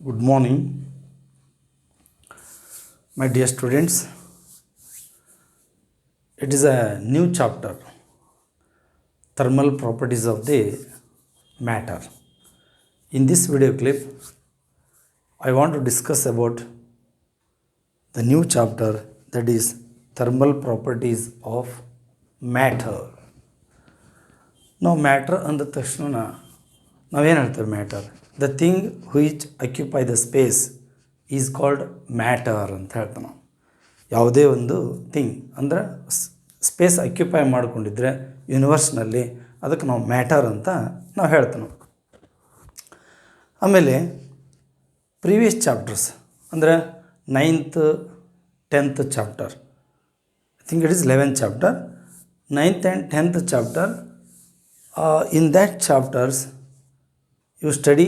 Good morning, my dear students. It is a new chapter, thermal properties of the matter. In this video clip, I want to discuss about the new chapter, that is thermal properties of matter. Now matter ಅಂದ ತಕ್ಷಣ ನಾವೇನು ಹೇಳ್ತೇವೆ? Matter, the thing which occupy the space is called matter ಅಂತ ಹೇಳ್ತೇವೆ ನಾವು. ಯಾವುದೇ ಒಂದು thing ಅಂದರೆ ಸ್ಪೇಸ್ ಅಕ್ಯುಪೈ ಮಾಡಿಕೊಂಡಿದ್ರೆ ಯೂನಿವರ್ಸ್ನಲ್ಲಿ ಅದಕ್ಕೆ ನಾವು ಮ್ಯಾಟರ್ ಅಂತ ನಾವು ಹೇಳ್ತೇವೆ. ಆಮೇಲೆ ಪ್ರೀವಿಯಸ್ ಚಾಪ್ಟರ್ಸ್ ಅಂದರೆ 9th 10th chapter, I think it is 11th chapter, 9th and 10th chapter. In that chapters you study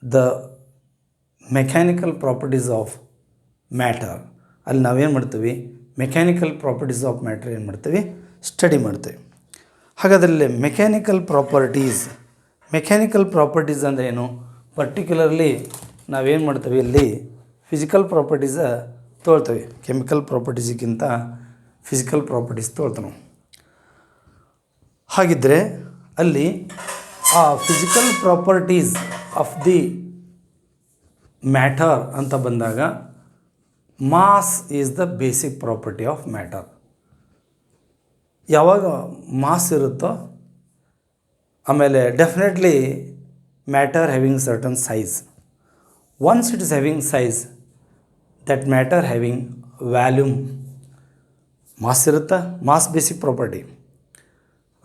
the mechanical properties of matter. ಅಲ್ಲಿ ನಾವೇನು ಮಾಡ್ತೀವಿ? ಮೆಕ್ಯಾನಿಕಲ್ ಪ್ರಾಪರ್ಟೀಸ್ ಆಫ್ ಮ್ಯಾಟರ್ ಏನು ಮಾಡ್ತೀವಿ? ಸ್ಟಡಿ ಮಾಡ್ತೀವಿ. ಹಾಗಾದ್ರಲ್ಲಿ ಮೆಕ್ಯಾನಿಕಲ್ ಪ್ರಾಪರ್ಟೀಸ್ ಅಂದರೆ ಏನು? Particularly ನಾವೇನು ಮಾಡ್ತೀವಿ? ಇಲ್ಲಿ ಫಿಸಿಕಲ್ ಪ್ರಾಪರ್ಟೀಸ ತೊಗೊಳ್ತೀವಿ. ಕೆಮಿಕಲ್ ಪ್ರಾಪರ್ಟೀಸ್ಗಿಂತ ಫಿಸಿಕಲ್ ಪ್ರಾಪರ್ಟೀಸ್ ತೊಗೊಳ್ತೀವಿ ನಾವು. ಹಾಗಿದ್ದರೆ ಅಲ್ಲಿ ಆ physical properties of the matter ಅಂತ ಬಂದಾಗ mass is the basic property of matter. ಯಾವಾಗ ಮಾಸ್ ಇರುತ್ತೋ ಆಮೇಲೆ definitely matter having certain size. Once it is having size, that matter having volume. Mass ಇರುತ್ತಾ, ಮಾಸ್ ಬೇಸಿಕ್ ಪ್ರಾಪರ್ಟಿ.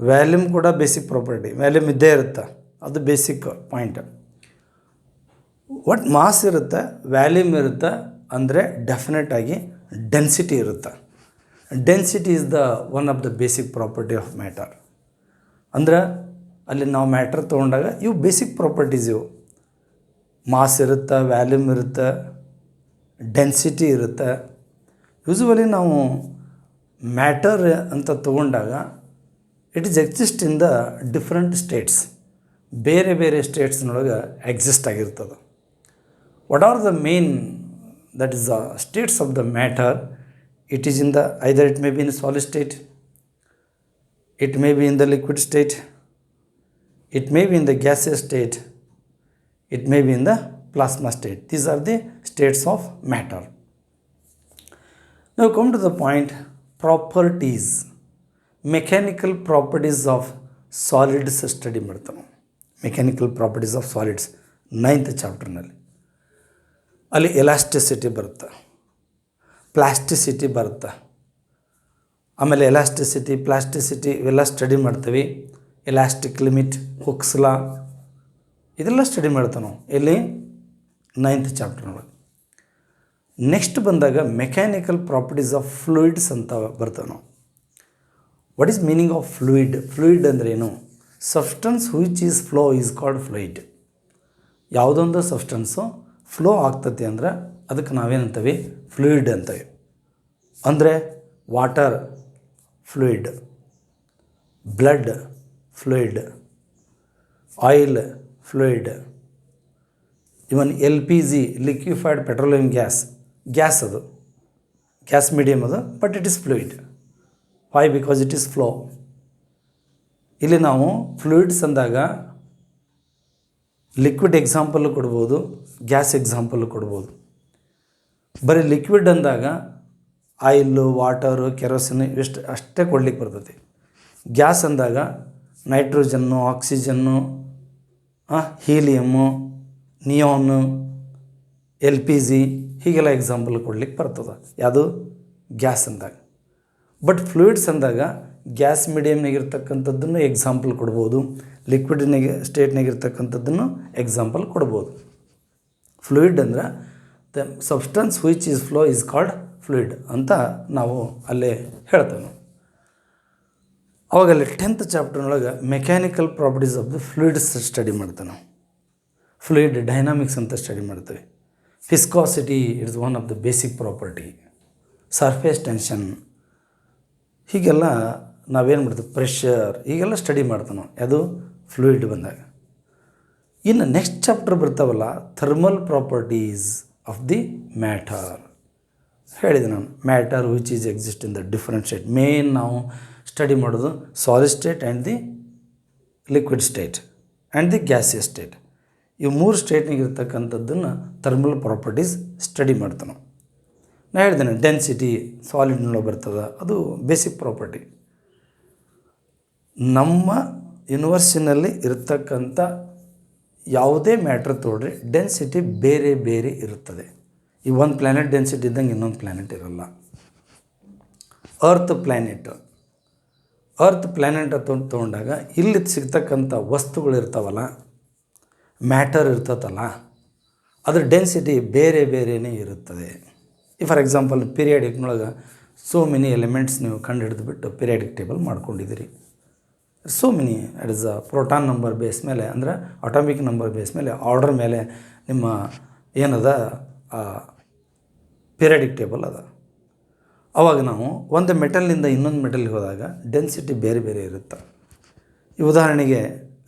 ವ್ಯಾಲ್ಯೂಮ್ ಕೂಡ basic property, volume ಇದ್ದೇ ಇರುತ್ತೆ, ಅದು ಬೇಸಿಕ್ ಪಾಯಿಂಟ್. ಒಟ್ಟು mass ಇರುತ್ತೆ, ವ್ಯಾಲ್ಯೂಮ್ ಇರುತ್ತೆ ಅಂದರೆ ಡೆಫಿನೆಟಾಗಿ ಡೆನ್ಸಿಟಿ ಇರುತ್ತೆ. Density is the one of the basic property of matter. ಅಂದ್ರೆ ಅಲ್ಲಿ ನಾವು ಮ್ಯಾಟರ್ ತೊಗೊಂಡಾಗ ಇವು ಬೇಸಿಕ್ ಪ್ರಾಪರ್ಟೀಸ್. ಇವು ಮಾಸ್ ಇರುತ್ತೆ, ವ್ಯಾಲ್ಯೂಮ್ ಇರುತ್ತೆ, ಡೆನ್ಸಿಟಿ ಇರುತ್ತೆ. ಯೂಸುವಲಿ ನಾವು ಮ್ಯಾಟರ್ ಅಂತ ತೊಗೊಂಡಾಗ it is exist in the different States. ಬೇರೆ ಬೇರೆ ಸ್ಟೇಟ್ಸ್ನೊಳಗೆ ಎಕ್ಸಿಸ್ಟ್ ಆಗಿರ್ತದೆ. What are the main, that is the States of the matter? It is in the either it may be in solid state, it may be in the liquid state, it may be in the gaseous state, it may be in the plasma state. These are the states of matter. ನಾವು come to the point properties. Mechanical properties of solids study ಮಾಡ್ತಾವೆ. Mechanical properties of solids 9th ಚಾಪ್ಟರ್ನಲ್ಲಿ. ಅಲ್ಲಿ elasticity ಬರುತ್ತೆ, plasticity ಬರುತ್ತೆ. ಆಮೇಲೆ elasticity, plasticity ಇವೆಲ್ಲ study ಮಾಡ್ತೀವಿ. Elastic limit, Hooke's law, ಇದೆಲ್ಲ ಸ್ಟಡಿ ಮಾಡ್ತಾವೆ ನಾವು ಇಲ್ಲಿ 9th ಚಾಪ್ಟರ್ನೊಳಗೆ. ನೆಕ್ಸ್ಟ್ ಬಂದಾಗ ಮೆಕ್ಯಾನಿಕಲ್ ಪ್ರಾಪರ್ಟೀಸ್ ಆಫ್ ಫ್ಲೂಯಿಡ್ಸ್ ಅಂತ ಬರ್ತವೆ ನಾವು. What is meaning of fluid? Fluid ಅಂದ್ರೇನು? Substance which is flow is called fluid. ಯಾವುದೊಂದು ಸಬ್ಸ್ಟೆನ್ಸು ಫ್ಲೋ ಆಗ್ತದೆ ಅಂದರೆ ಅದಕ್ಕೆ ನಾವೇನಂತೀವಿ? ಫ್ಲೂಯಿಡ್ ಅಂತೀವಿ. ಅಂದರೆ water fluid, blood fluid, oil fluid, even LPG liquefied petroleum gas ಅದು ಗ್ಯಾಸ್ ಮೀಡಿಯಮ್ ಅದು, but it is fluid. Why? Because it is flow. ಇಲ್ಲಿ ನಾವು ಫ್ಲೂಯಿಡ್ಸ್ ಅಂದಾಗ ಲಿಕ್ವಿಡ್ ಎಕ್ಸಾಂಪಲ್ ಕೊಡ್ಬೋದು, ಗ್ಯಾಸ್ ಎಕ್ಸಾಂಪಲ್ ಕೊಡ್ಬೋದು. ಬರೀ ಲಿಕ್ವಿಡ್ ಅಂದಾಗ ಆಯಿಲ್ಲು, ವಾಟರು, ಕೆರೋಸಿನ್ ಇಷ್ಟು ಅಷ್ಟೇ ಕೊಡ್ಲಿಕ್ಕೆ ಬರ್ತೈತಿ. ಗ್ಯಾಸ್ ಅಂದಾಗ nitrogen, oxygen, helium, neon, LPG ಹೀಗೆಲ್ಲ ಎಕ್ಸಾಂಪಲ್ ಕೊಡ್ಲಿಕ್ಕೆ ಬರ್ತದೆ. ಯಾವುದು? ಗ್ಯಾಸ್ ಅಂದಾಗ. ಬಟ್ ಫ್ಲೂಯಿಡ್ಸ್ ಅಂದಾಗ ಗ್ಯಾಸ್ ಮೀಡಿಯಮ್ನಾಗಿರ್ತಕ್ಕಂಥದ್ದನ್ನು ಎಕ್ಸಾಂಪಲ್ ಕೊಡ್ಬೋದು, ಲಿಕ್ವಿಡ್ನಾಗ ಸ್ಟೇಟ್ನಾಗಿರ್ತಕ್ಕಂಥದ್ದನ್ನು ಎಕ್ಸಾಂಪಲ್ ಕೊಡ್ಬೋದು. ಫ್ಲೂಯಿಡ್ ಅಂದ್ರೆ the substance which is flow is called fluid ಅಂತ ನಾವು ಅಲ್ಲೇ ಹೇಳ್ತೇವೆ. ಅವಾಗಲ್ಲಿ 10th ಚಾಪ್ಟರ್ನೊಳಗೆ mechanical properties of the fluids study ಮಾಡ್ತೇವೆ ನಾವು. ಫ್ಲೂಯಿಡ್ ಡೈನಾಮಿಕ್ಸ್ ಅಂತ ಸ್ಟಡಿ ಮಾಡ್ತೇವೆ. Viscosity it's one of the basic property. Surface tension, ಹೀಗೆಲ್ಲ ನಾವೇನು ಮಾಡ್ತೀವಿ? ಪ್ರೆಷರ್, ಹೀಗೆಲ್ಲ ಸ್ಟಡಿ ಮಾಡ್ತೇವೆ ನಾವು. ಅದು ಫ್ಲೂಯಿಡ್ ಬಂದಾಗ. ಇನ್ನು ನೆಕ್ಸ್ಟ್ ಚಾಪ್ಟರ್ ಬರ್ತಾವಲ್ಲ, thermal properties of the matter. ಹೇಳಿದೆ ನಾನು, matter which is exist in the different state. Main ನಾವು ಸ್ಟಡಿ ಮಾಡೋದು solid state and the liquid state and the gaseous state. ಇವು 3 ಸ್ಟೇಟ್ನಾಗ ಇರ್ತಕ್ಕಂಥದ್ದನ್ನು ಥರ್ಮಲ್ ಪ್ರಾಪರ್ಟೀಸ್ ಸ್ಟಡಿ ಮಾಡ್ತಾನೆ. ನಾನು ಹೇಳ್ತೇನೆ ಡೆನ್ಸಿಟಿ ಸಾಲಿಡ್ನೊಳಗೆ ಬರ್ತದೆ, ಅದು ಬೇಸಿಕ್ ಪ್ರಾಪರ್ಟಿ. ನಮ್ಮ ಯೂನಿವರ್ಸಿನಲ್ಲಿ ಇರ್ತಕ್ಕಂಥ ಯಾವುದೇ ಮ್ಯಾಟ್ರ್ ತೊಗೊಳ್ರಿ, ಡೆನ್ಸಿಟಿ ಬೇರೆ ಬೇರೆ ಇರುತ್ತದೆ. ಈ ಒಂದು ಪ್ಲ್ಯಾನೆಟ್ ಡೆನ್ಸಿಟಿ ಇದ್ದಂಗೆ ಇನ್ನೊಂದು ಪ್ಲ್ಯಾನೆಟ್ ಇರೋಲ್ಲ. ಅರ್ತ್ ಪ್ಲ್ಯಾನೆಟ್ ತೊಗೊಂಡಾಗ ಇಲ್ಲಿ ಸಿಗ್ತಕ್ಕಂಥ ವಸ್ತುಗಳು ಇರ್ತಾವಲ್ಲ, ಮ್ಯಾಟರ್ ಇರ್ತದಲ್ಲ, ಅದ್ರ ಡೆನ್ಸಿಟಿ ಬೇರೆ ಬೇರೆಯೇ ಇರುತ್ತದೆ. ಈ ಫಾರ್ ಎಕ್ಸಾಂಪಲ್ ಪೀರಿಯಾಡಿಕ್ನೊಳಗೆ ಸೋ ಮೆನಿ ಎಲಿಮೆಂಟ್ಸ್ ನೀವು ಕಂಡು ಹಿಡಿದುಬಿಟ್ಟು ಪೀರಿಯಾಡಿಕ್ ಟೇಬಲ್ ಮಾಡ್ಕೊಂಡಿದ್ದೀರಿ. So many it is a proton number base ಮೇಲೆ, ಅಂದರೆ ಅಟಾಮಿಕ್ ನಂಬರ್ ಬೇಸ್ ಮೇಲೆ, ಆರ್ಡರ್ ಮೇಲೆ ನಿಮ್ಮ ಏನದ ಪೀರಿಯಾಡಿಕ್ ಟೇಬಲ್ ಅದ. ಅವಾಗ ನಾವು ಒಂದು ಮೆಟಲ್ನಿಂದ ಇನ್ನೊಂದು ಮೆಟಲ್ಗೆ ಹೋದಾಗ ಡೆನ್ಸಿಟಿ ಬೇರೆ ಬೇರೆ ಇರುತ್ತೆ. ಈ ಉದಾಹರಣೆಗೆ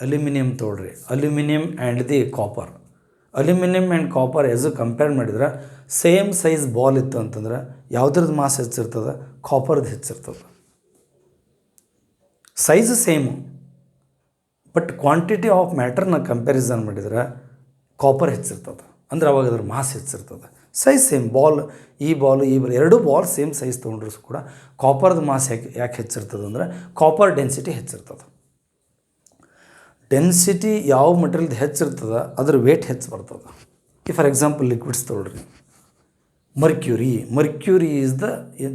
ಅಲ್ಯೂಮಿನಿಯಂ ತೊಗೊಳ್ರಿ, aluminium and the copper. Aluminium and copper as compare ಮಾಡಿದ್ರೆ ಸೇಮ್ ಸೈಜ್ ಬಾಲ್ ಇತ್ತು ಅಂತಂದ್ರೆ ಯಾವುದ್ರದ್ದು ಮಾಸ್ ಹೆಚ್ಚಿರ್ತದೆ? ಕಾಪರ್ದು ಹೆಚ್ಚಿರ್ತದೆ. Size same, but quantity of ಮ್ಯಾಟರ್ನ ಕಂಪ್ಯಾರಿಸನ್ ಮಾಡಿದ್ರೆ ಕಾಪರ್ ಹೆಚ್ಚಿರ್ತದೆ, ಅಂದ್ರೆ ಅವಾಗ ಅದ್ರ ಮಾಸ್ ಹೆಚ್ಚಿರ್ತದೆ. ಸೈಜ್ ಸೇಮ್, ಈ ಬಾಲ್ ಎರಡೂ ಬಾಲ್ ಸೇಮ್ ಸೈಜ್ ತೊಗೊಂಡ್ರು ಕೂಡ ಕಾಪರ್ದು ಮಾಸ್ ಯಾಕೆ ಹೆಚ್ಚಿರ್ತದೆ ಅಂದರೆ ಕಾಪರ್ ಡೆನ್ಸಿಟಿ ಹೆಚ್ಚಿರ್ತದೆ. ಡೆನ್ಸಿಟಿ ಯಾವ ಮಟೀರಿಯಲ್ದು ಹೆಚ್ಚಿರ್ತದೆ ಅದ್ರ ವೇಟ್ ಹೆಚ್ಚು ಬರ್ತದೆ. ಈ ಫಾರ್ ಎಕ್ಸಾಂಪಲ್ ಲಿಕ್ವಿಡ್ಸ್ ತೊಗೊಳ್ರಿ, mercury is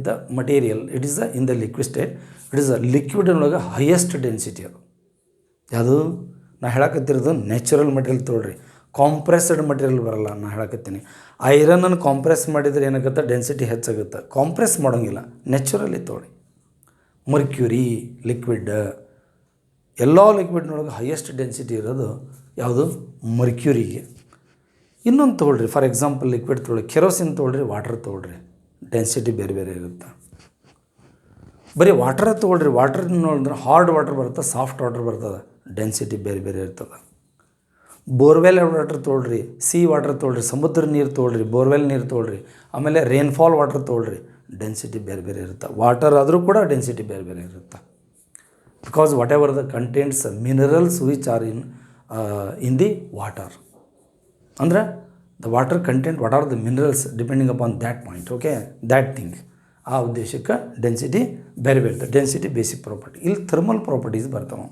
the material, it is in the liquid state, it is a ಲಿಕ್ವಿಡ್ನೊಳಗೆ ಹೈಯೆಸ್ಟ್ ಡೆನ್ಸಿಟಿ. ಅದು ಯಾವುದು ನಾ ಹೇಳಕತ್ತಿರೋದು ನ್ಯಾಚುರಲ್ ಮಟೀರಿಯಲ್ ತೊಗೊಳ್ರಿ, ಕಾಂಪ್ರೆಸ್ಡ್ ಮಟೀರಿಯಲ್ ಬರಲ್ಲ. ನಾನು ಹೇಳಕತ್ತೀನಿ ಐರನನ್ನು ಕಾಂಪ್ರೆಸ್ ಮಾಡಿದರೆ ಏನಾಗುತ್ತೆ? ಡೆನ್ಸಿಟಿ ಹೆಚ್ಚಾಗುತ್ತೆ. ಕಾಂಪ್ರೆಸ್ ಮಾಡೋಂಗಿಲ್ಲ, ನ್ಯಾಚುರಲಿ ತೊಗೊಳ್ಳಿ. ಮರ್ಕ್ಯೂರಿ ಲಿಕ್ವಿಡ್, ಎಲ್ಲ ಲಿಕ್ವಿಡ್ನೊಳಗೆ ಹೈಯೆಸ್ಟ್ ಡೆನ್ಸಿಟಿ ಇರೋದು ಯಾವುದು? ಮರ್ಕ್ಯೂರಿಗೆ. ಇನ್ನೊಂದು ತೊಗೊಳ್ರಿ, ಫಾರ್ ಎಕ್ಸಾಂಪಲ್ ಲಿಕ್ವಿಡ್ ತೊಗೊಳ್ಳಿ, ಕೆರೋಸಿನ್ ತೊಗೊಳ್ರಿ, ವಾಟರ್ ತೊಗೊಳ್ರಿ, ಡೆನ್ಸಿಟಿ ಬೇರೆ ಬೇರೆ ಇರುತ್ತೆ. ಬರೀ ವಾಟರ್ ತೊಗೊಳ್ರಿ, ವಾಟರ್ ನೋಡಿದ್ರೆ ಹಾರ್ಡ್ ವಾಟರ್ ಬರುತ್ತೆ, ಸಾಫ್ಟ್ ವಾಟರ್ ಬರ್ತದೆ, ಡೆನ್ಸಿಟಿ ಬೇರೆ ಬೇರೆ ಇರ್ತದೆ. ಬೋರ್ವೆಲ್ ವಾಟರ್ ತೊಗೊಳ್ರಿ, ವಾಟರ್ ತೊಗೊಳ್ರಿ, ಸಮುದ್ರ ನೀರು ತೊಗೊಳ್ರಿ, ಬೋರ್ವೆಲ್ ನೀರು ತೊಗೊಳ್ರಿ, ಆಮೇಲೆ ರೇನ್ಫಾಲ್ ವಾಟರ್ ತೊಗೊಳ್ರಿ, ಡೆನ್ಸಿಟಿ ಬೇರೆ ಬೇರೆ ಇರುತ್ತೆ. ವಾಟರ್ ಆದರೂ ಕೂಡ ಡೆನ್ಸಿಟಿ ಬೇರೆ ಬೇರೆ ಇರುತ್ತೆ. Because whatever the contents minerals which are in the water, ಅಂದರೆ the water content what are the minerals depending upon that point, okay, that thing. ಆ ಉದ್ದೇಶಕ್ಕೆ ಡೆನ್ಸಿಟಿ ಬೇರೆ ಬೇರೆ ಇರ್ತದೆ. Density basic property. ಇಲ್ಲಿ ಥರ್ಮಲ್ ಪ್ರಾಪರ್ಟೀಸ್ ಬರ್ತಾವೆ.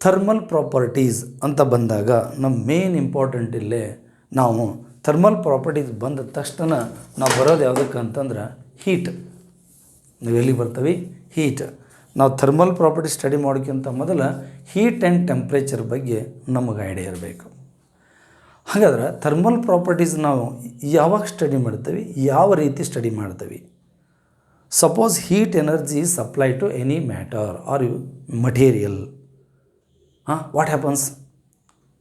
Thermal properties ಅಂತ ಬಂದಾಗ ನಮ್ಮ ಮೇನ್ ಇಂಪಾರ್ಟೆಂಟ್ ಇಲ್ಲೇ ನಾವು ಥರ್ಮಲ್ ಪ್ರಾಪರ್ಟೀಸ್ ಬಂದ ತಕ್ಷಣ ನಾವು ಬರೋದು ಯಾವುದಕ್ಕೆ ಅಂತಂದ್ರೆ ಹೀಟ್. ನಾವು ಎಲ್ಲಿ ಬರ್ತೀವಿ? ಹೀಟ್. ನಾವು ಥರ್ಮಲ್ ಪ್ರಾಪರ್ಟಿ ಸ್ಟಡಿ ಮಾಡೋಕ್ಕಿಂತ ಮೊದಲು ಹೀಟ್ ಆ್ಯಂಡ್ ಟೆಂಪ್ರೇಚರ್ ಬಗ್ಗೆ ನಮಗೆ ಐಡಿಯಾ ಇರಬೇಕು. ಹಾಗಾದ್ರೆ ಥರ್ಮಲ್ ಪ್ರಾಪರ್ಟೀಸ್ ನಾವು ಯಾವಾಗ ಸ್ಟಡಿ ಮಾಡ್ತೀವಿ, ಯಾವ ರೀತಿ ಸ್ಟಡಿ ಮಾಡ್ತೀವಿ? Suppose heat energy is supply to any matter or material, what happens?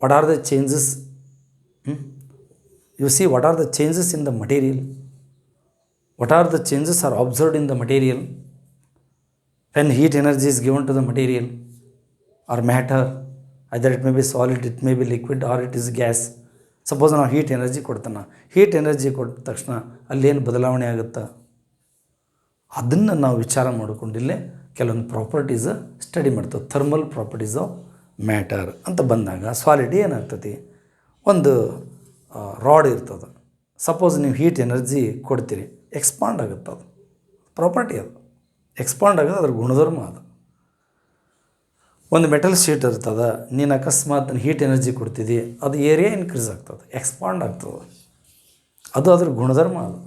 What are the changes? You see, what are the changes in the material? What are the changes are observed in the material when heat energy is given to the material or matter? Either it may be solid, it may be liquid, or it is gas. Suppose ನಾವು heat energy ಕೊಡ್ತಾನೆ, heat energy ಕೊಟ್ಟ ತಕ್ಷಣ ಅಲ್ಲೇನು ಬದಲಾವಣೆ ಆಗುತ್ತೆ ಅದನ್ನು ನಾವು ವಿಚಾರ ಮಾಡಿಕೊಂಡಿಲ್ಲೇ ಕೆಲವೊಂದು ಪ್ರಾಪರ್ಟೀಸ್ ಸ್ಟಡಿ ಮಾಡ್ತೇವೆ. ಥರ್ಮಲ್ ಪ್ರಾಪರ್ಟೀಸ್ ಆಫ್ ಮ್ಯಾಟರ್ ಅಂತ ಬಂದಾಗ ಸಾಲಿಡ್ ಏನಾಗ್ತದೆ? ಒಂದು ರಾಡ್ ಇರ್ತದೆ. ಸಪೋಸ್ ನೀವು ಹೀಟ್ ಎನರ್ಜಿ ಕೊಡ್ತೀರಿ, ಎಕ್ಸ್ಪಾಂಡ್ ಆಗುತ್ತೆ. ಅದು ಪ್ರಾಪರ್ಟಿ, ಅದು ಎಕ್ಸ್ಪಾಂಡ್ ಆಗೋದು ಅದ್ರ ಗುಣಧರ್ಮ. ಅದು ಒಂದು ಮೆಟಲ್ ಶೀಟ್ ಇರ್ತದೆ, ನೀನು ಅಕಸ್ಮಾತ್ ಹೀಟ್ ಎನರ್ಜಿ ಕೊಡ್ತಿದ್ದಿ, ಅದು ಏರಿಯಾ ಇನ್ಕ್ರೀಸ್ ಆಗ್ತದೆ, ಎಕ್ಸ್ಪಾಂಡ್ ಆಗ್ತದೆ. ಅದು ಅದ್ರ ಗುಣಧರ್ಮ. ಅದು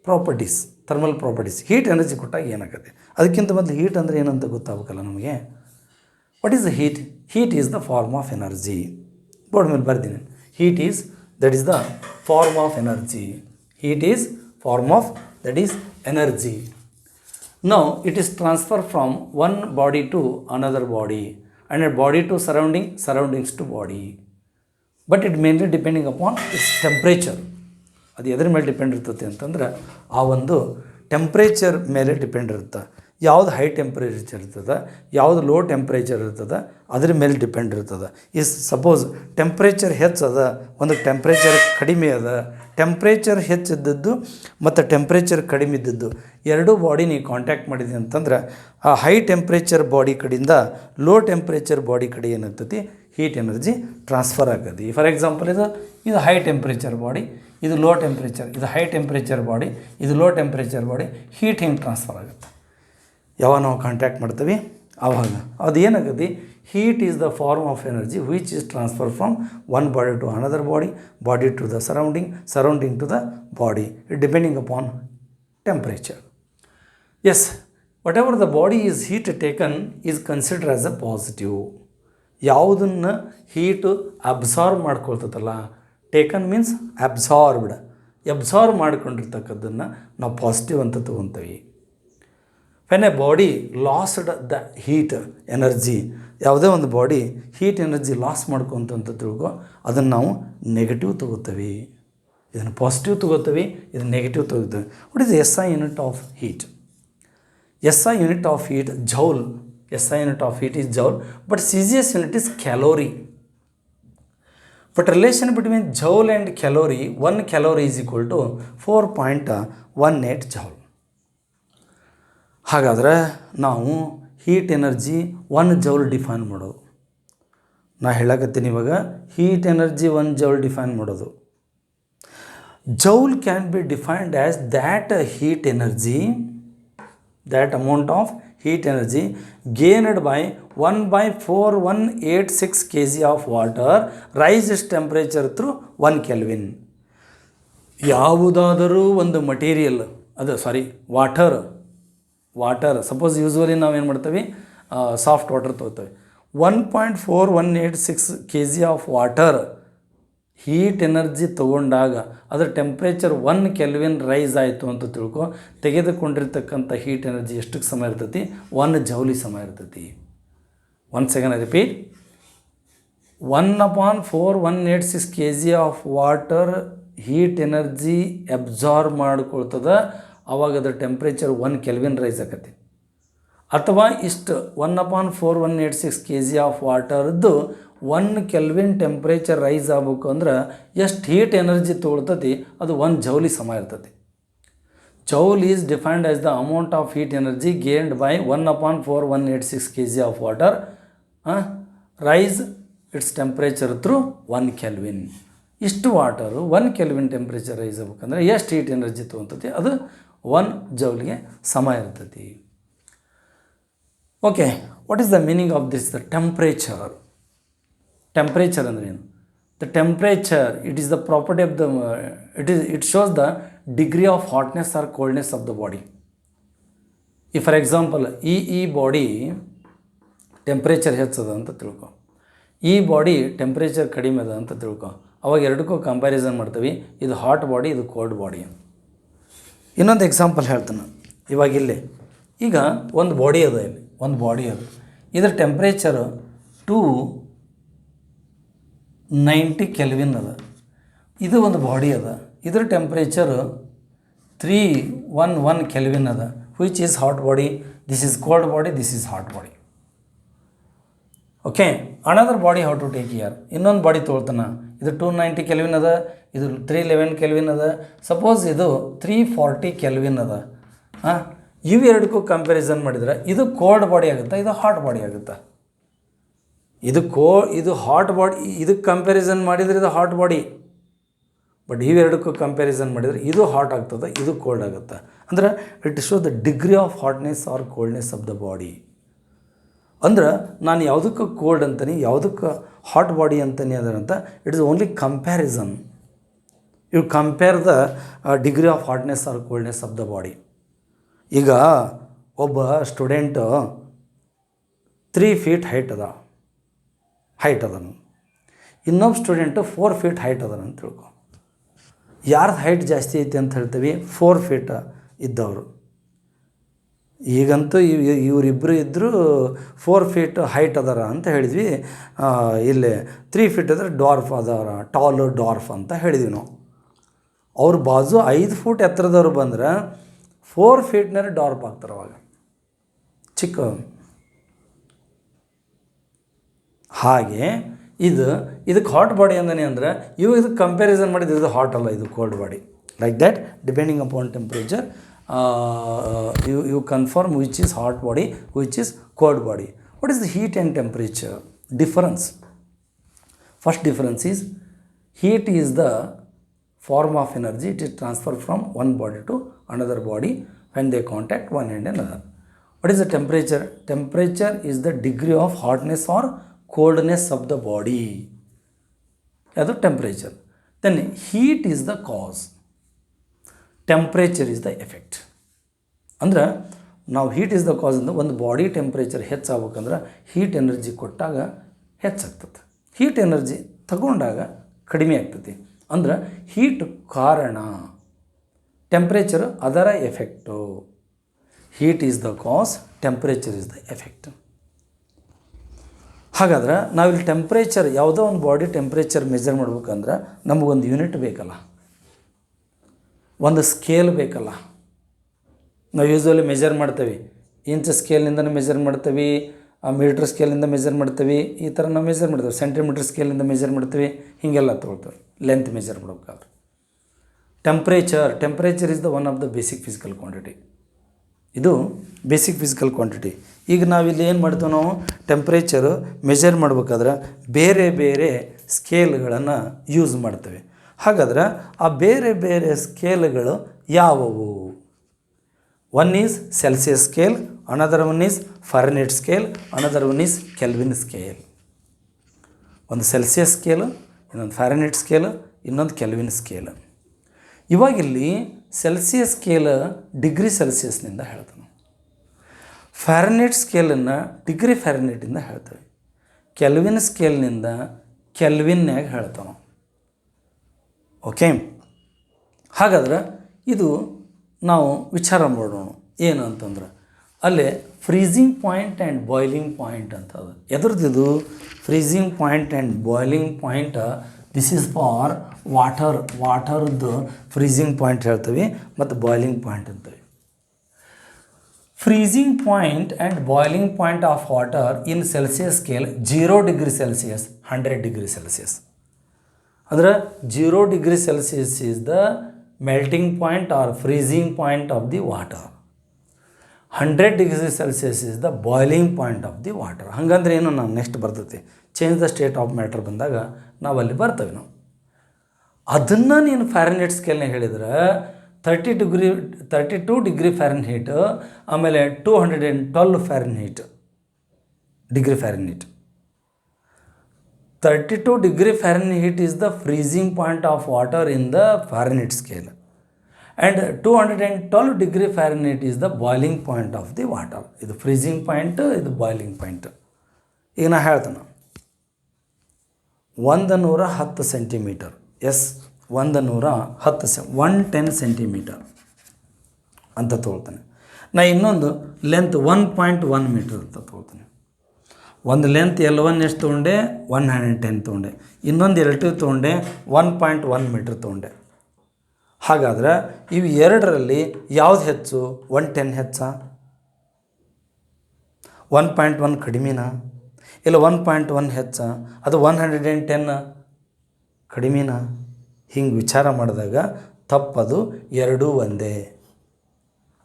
properties thermal properties. Heat energy ಕೊಟ್ಟಾಗ ಏನಾಗುತ್ತೆ? ಅದಕ್ಕಿಂತ ಮೊದಲು ಹೀಟ್ ಅಂದರೆ ಏನಂತ ಗೊತ್ತಾಗಬೇಕಲ್ಲ ನಮಗೆ. What is the heat? Heat is the form of energy. Board ಮೇಲೆ ಬರ್ತೀನಿ, heat is that is the form of energy. Heat is form of that is energy. Now it is transfer from one body to another body and a body to surroundings to body. But it mainly depending upon its temperature. ಅದು ಎದ್ರ ಮೇಲೆ depend ಇರ್ತದೆ ಅಂತಂದ್ರೆ ಆ ಒಂದು temperature ಮೇಲೆ depend ಇರುತ್ತೆ. ಯಾವುದು ಹೈ ಟೆಂಪ್ರೇಚರ್ ಇರ್ತದೆ, ಯಾವುದು ಲೋ ಟೆಂಪ್ರೇಚರ್ ಇರ್ತದೆ, ಅದ್ರ ಮೇಲೆ ಡಿಪೆಂಡ್ ಇರ್ತದೆ. ಸಪೋಸ್ ಟೆಂಪ್ರೇಚರ್ ಹೆಚ್ಚದ, ಒಂದು ಟೆಂಪ್ರೇಚರ್ ಕಡಿಮೆ ಅದ, ಟೆಂಪ್ರೇಚರ್ ಹೆಚ್ಚಿದ್ದದ್ದು ಮತ್ತು ಟೆಂಪ್ರೇಚರ್ ಕಡಿಮೆ ಇದ್ದದ್ದು ಎರಡೂ ಬಾಡಿ ನೀವು ಕಾಂಟ್ಯಾಕ್ಟ್ ಮಾಡಿದೆ ಅಂತಂದ್ರೆ ಆ ಹೈ ಟೆಂಪ್ರೇಚರ್ ಬಾಡಿ ಕಡೆಯಿಂದ ಲೋ ಟೆಂಪ್ರೇಚರ್ ಬಾಡಿ ಕಡೆ ಏನಾಗ್ತೈತಿ, ಹೀಟ್ ಎನರ್ಜಿ ಟ್ರಾನ್ಸ್ಫರ್ ಆಗ್ತದೆ. ಫಾರ್ ಎಕ್ಸಾಂಪಲ್ ಇದು ಹೈ ಟೆಂಪ್ರೇಚರ್ ಬಾಡಿ, ಇದು ಲೋ ಟೆಂಪ್ರೇಚರ್, ಇದು ಹೈ ಟೆಂಪ್ರೇಚರ್ ಬಾಡಿ, ಇದು ಲೋ ಟೆಂಪ್ರೇಚರ್ ಬಾಡಿ, ಹೀಟ್ ಹಿಂಗೆ ಟ್ರಾನ್ಸ್ಫರ್ ಆಗುತ್ತೆ. ಯಾವಾಗ ನಾವು ಕಾಂಟ್ಯಾಕ್ಟ್ ಮಾಡ್ತೀವಿ ಆವಾಗ ಅದು ಏನಾಗುತ್ತೆ, heat is the form of energy which is transfer from one body to another body, body to the surrounding to the body, depending upon temperature. S, whatever the body is heat taken is consider as a positive. ಯಾವುದನ್ನು heat absorb ಮಾಡ್ಕೊಳ್ತದಲ್ಲ, taken means absorb ಮಾಡ್ಕೊಂಡಿರ್ತಕ್ಕದ್ದನ್ನು ನಾವು positive ಅಂತ ತೊಗೊತೀವಿ. When a body lost the heat energy, ಯಾವುದೇ ಒಂದು body heat energy loss ಮಾಡ್ಕೊಂತ ತಿಳ್ಕೊ, ಅದನ್ನು ನಾವು ನೆಗೆಟಿವ್ ತೊಗೋತೀವಿ. ಇದನ್ನು ಪಾಸಿಟಿವ್ ತೊಗೋತೀವಿ, ಇದನ್ನು ನೆಗೆಟಿವ್ ತೊಗೋತೀವಿ. What is SI unit of heat? SI unit of heat joule. SI unit of heat is joule, but CGS unit is calorie. But relation between joule and calorie, 1 calorie is equal to 4.18 joule. ಹಾಗಾದರೆ ನಾವು heat energy 1 joule define ಮಾಡೋದು. ನಾ ಹೇಳಕತ್ತೀನಿ ಇವಾಗ heat energy 1 joule define ಮಾಡೋದು. Joule can be defined as that heat energy, that amount of heat energy gained by 1/4186 kg of water rise its temperature through 1 Kelvin. ಯಾವುದಾದರೂ ಒಂದು material, water suppose usually ನಾವೇನು ಮಾಡ್ತೀವಿ, soft water ತೊಗೋತೀವಿ. 1.4186 kg of water heat energy ತೊಗೊಂಡಾಗ ಅದರ temperature 1 kelvin rice ಆಯಿತು ಅಂತ ತಿಳ್ಕೊ. ತೆಗೆದುಕೊಂಡಿರ್ತಕ್ಕಂಥ ಹೀಟ್ ಎನರ್ಜಿ ಎಷ್ಟಕ್ಕೆ ಸಮ ಇರ್ತೈತಿ? 1 ಜೌಲಿ ಸಮ ಇರ್ತೈತಿ. 1 second repeat. 1/4186 kg of water heat energy absorb ಮಾಡ್ಕೊಳ್ತದೆ, ಆವಾಗ ಅದರ ಟೆಂಪ್ರೇಚರ್ 1 ಕೆಲ್ವಿನ್ ರೈಸ್ ಆಕತಿ. ಅಥವಾ ಇಷ್ಟು 1/4186 kg ಆಫ್ ವಾಟರ್ದು 1 ಕೆಲ್ವಿನ್ ಟೆಂಪ್ರೇಚರ್ ರೈಸ್ ಆಗಬೇಕು ಅಂದ್ರೆ ಎಷ್ಟು ಹೀಟ್ ಎನರ್ಜಿ ತೊಗೊಳ್ತತಿ, ಅದು 1 ಜೌಲಿ ಸಮ ಇರ್ತತಿ. Joule is defined as the amount of heat energy gained by 1/4186 kg of water rise its temperature through 1 kelvin. ಇಷ್ಟು ವಾಟರು 1 ಕೆಲ್ವಿನ್ ಟೆಂಪ್ರೇಚರ್ ರೈಸ್ ಆಗ್ಬೇಕಂದ್ರೆ ಎಷ್ಟು ಹೀಟ್ ಎನರ್ಜಿ ತೊಗೊತತಿ, ಅದು 1 ಜೌಲ್ಗೆ ಸಮ ಇರ್ತತಿ. Okay, what is the meaning of this? The temperature. Temperature ಅಂದ್ರೆ ಏನು? The temperature it is the property of the it shows the degree of hotness or coldness of the body. ಈ for example ಈ body temperature ಹೆಚ್ಚದ ಅಂತ ತಿಳ್ಕೊ, ಈ body temperature ಕಡಿಮೆ ಅದ ಅಂತ ತಿಳ್ಕೊ. ಅವಾಗ ಎರಡಕ್ಕೂ ಕಂಪ್ಯಾರಿಸನ್ ಮಾಡ್ತೀವಿ, ಇದು ಹಾಟ್ ಬಾಡಿ, ಇದು ಕೋಲ್ಡ್ ಬಾಡಿ. ಇನ್ನೊಂದು ಎಕ್ಸಾಂಪಲ್ ಹೇಳ್ತಾನೆ ಇವಾಗ. ಇಲ್ಲಿ ಈಗ ಒಂದು ಬಾಡಿ ಅದ, ಇಲ್ಲಿ ಒಂದು ಬಾಡಿ ಅದ, ಇದರ ಟೆಂಪ್ರೇಚರ್ 290 ಕೆಲ್ವಿನ್ ಅದ. ಇದು ಒಂದು ಬಾಡಿ ಅದ, ಇದರ ಟೆಂಪ್ರೇಚರ್ 311 ಕೆಲ್ವಿನ್ ಅದ. Which is hot body? This is cold body, this is hot body. Okay, another body how to take care. ಇನ್ನೊಂದು ಬಾಡಿ ತೊಗೊಳ್ತಾನೆ, ಇದು 290 ಕೆಲ್ವಿನ್ ಅದ, ಇದು 311 ಕೆಲ್ವಿನ್ ಅದ. ಸಪೋಸ್ ಇದು 340 ಕೆಲ್ವಿನ್ ಅದ. ಇವೆರಡಕ್ಕೂ ಕಂಪ್ಯಾರಿಸನ್ ಮಾಡಿದರೆ ಇದು ಕೋಲ್ಡ್ ಬಾಡಿ ಆಗುತ್ತಾ, ಇದು ಹಾಟ್ ಬಾಡಿ ಆಗುತ್ತಾ? ಇದು ಹಾಟ್ ಬಾಡಿ, ಇದಕ್ಕೆ ಕಂಪ್ಯಾರಿಸನ್ ಮಾಡಿದರೆ ಇದು ಹಾಟ್ ಬಾಡಿ. ಬಟ್ ಇವೆರಡಕ್ಕೂ ಕಂಪ್ಯಾರಿಸನ್ ಮಾಡಿದರೆ ಇದು ಹಾಟ್ ಆಗ್ತದೆ, ಇದು ಕೋಲ್ಡ್ ಆಗುತ್ತೆ. ಅಂದ್ರೆ it show the degree of hotness or coldness of the body. ಅಂದ್ರೆ ನಾನು ಯಾವುದಕ್ಕೆ ಕೋಲ್ಡ್ ಅಂತಾನೆ, ಯಾವುದಕ್ಕೆ ಹಾಟ್ ಬಾಡಿ ಅಂತಾನೆ ಅದರಂತ it is only comparison. You compare the degree of hotness or coldness of the body. ಈಗ ಒಬ್ಬ ಸ್ಟೂಡೆಂಟು 3 feet ಹೈಟ್ ಅದನು, ಇನ್ನೊಬ್ಬ ಸ್ಟೂಡೆಂಟು 4 feet ಹೈಟ್ ಅದನು ಅಂತ ತಿಳ್ಕೊ. ಯಾರ್ದು ಹೈಟ್ ಜಾಸ್ತಿ ಐತಿ ಅಂತ ಹೇಳ್ತೀವಿ? 4 feet ಇದ್ದವರು. ಈಗಂತೂ ಇವರಿಬ್ಬರು ಇದ್ದರೂ 4 feet ಹೈಟ್ ಅದಾರ ಅಂತ ಹೇಳಿದ್ವಿ. ಇಲ್ಲಿ 3 feet ಅಂದರೆ ಡಾರ್ಫ್ ಅದಾರ, ಟಾಲು ಡಾರ್ಫ್ ಅಂತ ಹೇಳಿದ್ವಿ ನಾವು. ಅವ್ರ ಬಾಜು 5 foot ಎತ್ತರದವ್ರು ಬಂದ್ರೆ 4 feetನಲ್ಲಿ ಡಾರ್ಫ್ ಆಗ್ತಾರೆ. ಅವಾಗ ಚಿಕ್ಕ. ಹಾಗೆ ಇದಕ್ಕೆ ಹಾಟ್ ಬಾಡಿ ಅಂದನೆ ಅಂದ್ರೆ ಇದಕ್ಕೆ ಕಂಪ್ಯಾರಿಸನ್ ಮಾಡಿದ್ರೆ ಇದು ಹಾಟ್ ಅಲ್ಲ, ಇದು cold body. Like that depending upon temperature you confirm which is hot body, which is cold body. What is the heat and temperature difference? First difference is heat is the form of energy. It is transferred from one body to another body when they contact one and another. What is the temperature? Temperature is the degree of hotness or coldness of the body. That is temperature. Then heat is the cause, temperature is the effect. ಅಂದ್ರೆ ನಾವು heat is the ಕಾಸ್ ಅಂದ್ರೆ ಒಂದು body temperature ಹೆಚ್ಚಾಗ್ಬೇಕಂದ್ರೆ heat energy ಕೊಟ್ಟಾಗ ಹೆಚ್ಚಾಗ್ತದೆ, heat energy ತಗೊಂಡಾಗ ಕಡಿಮೆ ಆಗ್ತದೆ. ಅಂದ್ರೆ ಹೀಟ್ ಕಾರಣ, ಟೆಂಪ್ರೇಚರ್ ಅದರ effect. Heat is the cos, temperature is the effect. ಹಾಗಾದ್ರೆ ನಾವಿಲ್ಲಿ ಟೆಂಪ್ರೇಚರ್, ಯಾವುದೋ ಒಂದು ಬಾಡಿ ಟೆಂಪ್ರೇಚರ್ ಮೆಜರ್ ಮಾಡ್ಬೇಕಂದ್ರೆ ನಮಗೊಂದು ಯೂನಿಟ್ ಬೇಕಲ್ಲ, ಒಂದು ಸ್ಕೇಲ್ ಬೇಕಲ್ಲ. ನಾವು ಯೂಸ್ವಲಿ ಮೆಜರ್ ಮಾಡ್ತೀವಿ, ಇಂಚ್ ಸ್ಕೇಲ್ನಿಂದ ಮೆಜರ್ ಮಾಡ್ತೀವಿ, ಮೀಟ್ರ್ ಸ್ಕೇಲಿಂದ ಮೆಜರ್ ಮಾಡ್ತೀವಿ, ಈ ಥರ ನಾವು ಮೆಜರ್ ಮಾಡ್ತೀವಿ. ಸೆಂಟಿಮೀಟ್ರ್ ಸ್ಕೇಲಿಂದ ಮೆಜರ್ ಮಾಡ್ತೀವಿ, ಹೀಗೆಲ್ಲ ತೊಗೊಳ್ತೀವಿ ಲೆಂತ್ ಮೆಜರ್ ಮಾಡ್ಬೇಕಾದ್ರೆ. Temperature is the one of the basic physical quantity. ಇದು ಬೇಸಿಕ್ ಫಿಸಿಕಲ್ ಕ್ವಾಂಟಿಟಿ. ಈಗ ನಾವಿಲ್ಲಿ ಏನು ಮಾಡ್ತೀವಿ, ನಾವು ಟೆಂಪ್ರೇಚರು ಮೆಜರ್ ಮಾಡ್ಬೇಕಾದ್ರೆ ಬೇರೆ ಬೇರೆ ಸ್ಕೇಲ್ಗಳನ್ನು ಯೂಸ್ ಮಾಡ್ತೇವೆ. ಹಾಗಾದ್ರೆ ಆ ಬೇರೆ ಬೇರೆ ಸ್ಕೇಲ್ಗಳು ಯಾವುವು? One is Celsius scale, another one is Fahrenheit scale, another one is Kelvin scale. ಒಂದು ಸೆಲ್ಸಿಯಸ್ ಸ್ಕೇಲು, ಇನ್ನೊಂದು ಫಾರೆನ್ಹೀಟ್ ಸ್ಕೇಲು, ಇನ್ನೊಂದು ಕೆಲ್ವಿನ್ ಸ್ಕೇಲ್. ಇವಾಗಿಲ್ಲಿ ಸೆಲ್ಸಿಯಸ್ ಸ್ಕೇಲ್ ಡಿಗ್ರಿ ಸೆಲ್ಸಿಯಸ್ನಿಂದ ಹೇಳ್ತಾನೆ, ಫಾರೆನ್ಹೀಟ್ ಸ್ಕೇಲನ್ನು ಡಿಗ್ರಿ ಫಾರೆನ್ಹೀಟಿಂದ ಹೇಳ್ತೇವೆ, ಕೆಲ್ವಿನ್ ಸ್ಕೇಲ್ನಿಂದ ಕೆಲ್ವಿನ್ಯಾಗ ಹೇಳ್ತಾವೆ. ಓಕೆ, ಹಾಗಾದ್ರೆ ಇದು ನಾವು ವಿಚಾರ ಮಾಡೋಣ. ಏನು ಅಂತಂದ್ರೆ ಅಲ್ಲೇ freezing point and boiling point ಅಂತ ಅದು. ಎದ್ರದ್ದು freezing point and boiling point, this is for ವಾಟರ್ದು ಫ್ರೀಸಿಂಗ್ ಪಾಯಿಂಟ್ ಹೇಳ್ತೀವಿ ಮತ್ತು ಬಾಯ್ಲಿಂಗ್ ಪಾಯಿಂಟ್ ಅಂತೀವಿ. Freezing point and boiling point of water in Celsius scale 0 degree Celsius 100 degree Celsius. ಅಂದರೆ 0 degree Celsius is the melting point or freezing point of the water. 100 degree Celsius is the boiling point of the water. ಹಾಗಂದ್ರೆ ಏನು, ನಾವು next ಬರ್ತೈತಿ change the state of matter ಬಂದಾಗ ನಾವು ಅಲ್ಲಿ ಬರ್ತೇವೆ. ನಾವು ಅದನ್ನು ನೀನು ಫಾರೆನ್ಹೀಟ್ ಸ್ಕೇಲ್ನಾಗ ಹೇಳಿದ್ರೆ 32 ಡಿಗ್ರಿ ಫಾರೆನ್ಹೀಟ್, ಆಮೇಲೆ 212 ಫಾರೆನ್ಹೀಟ್ degree ಫಾರೆನ್ಹೀಟ್. 32 degree Fahrenheit is the freezing point of water in the Fahrenheit scale, and 212 degree Fahrenheit is the boiling point of the water. ಇದು freezing point, ಇದು boiling point. ಈಗ ನಾ ಹೇಳ್ತಾನೆ 110 ಸೆಂಟಿಮೀಟರ್, ಎಸ್ 110 ಸೆಂಟಿಮೀಟರ್ ಅಂತ ತೊಗೊಳ್ತಾನೆ. ನಾ ಇನ್ನೊಂದು length 1.1 metre ಅಂತ ತೊಗೊಳ್ತಾನೆ. ಒಂದು ಲೆಂತ್ L1 ಎಷ್ಟು ತೊಗೊಂಡೆ, 110 ತೊಗೊಂಡೆ. ಇನ್ನೊಂದು L2 ತೊಗೊಂಡೆ, 1.1 ಮೀಟ್ರ್ ತೊಗೊಂಡೆ. ಹಾಗಾದ್ರೆ ಇವು ಎರಡರಲ್ಲಿ ಯಾವ್ದು ಹೆಚ್ಚು? 110 ಹೆಚ್ಚಾ, 1.1 ಕಡಿಮೆನಾ? ಇಲ್ಲ 1.1 ಹೆಚ್ಚಾ, ಅದು 110 ಕಡಿಮೆನಾ? ಹಿಂಗೆ ವಿಚಾರ ಮಾಡಿದಾಗ ತಪ್ಪದು, ಎರಡೂ ಒಂದೇ.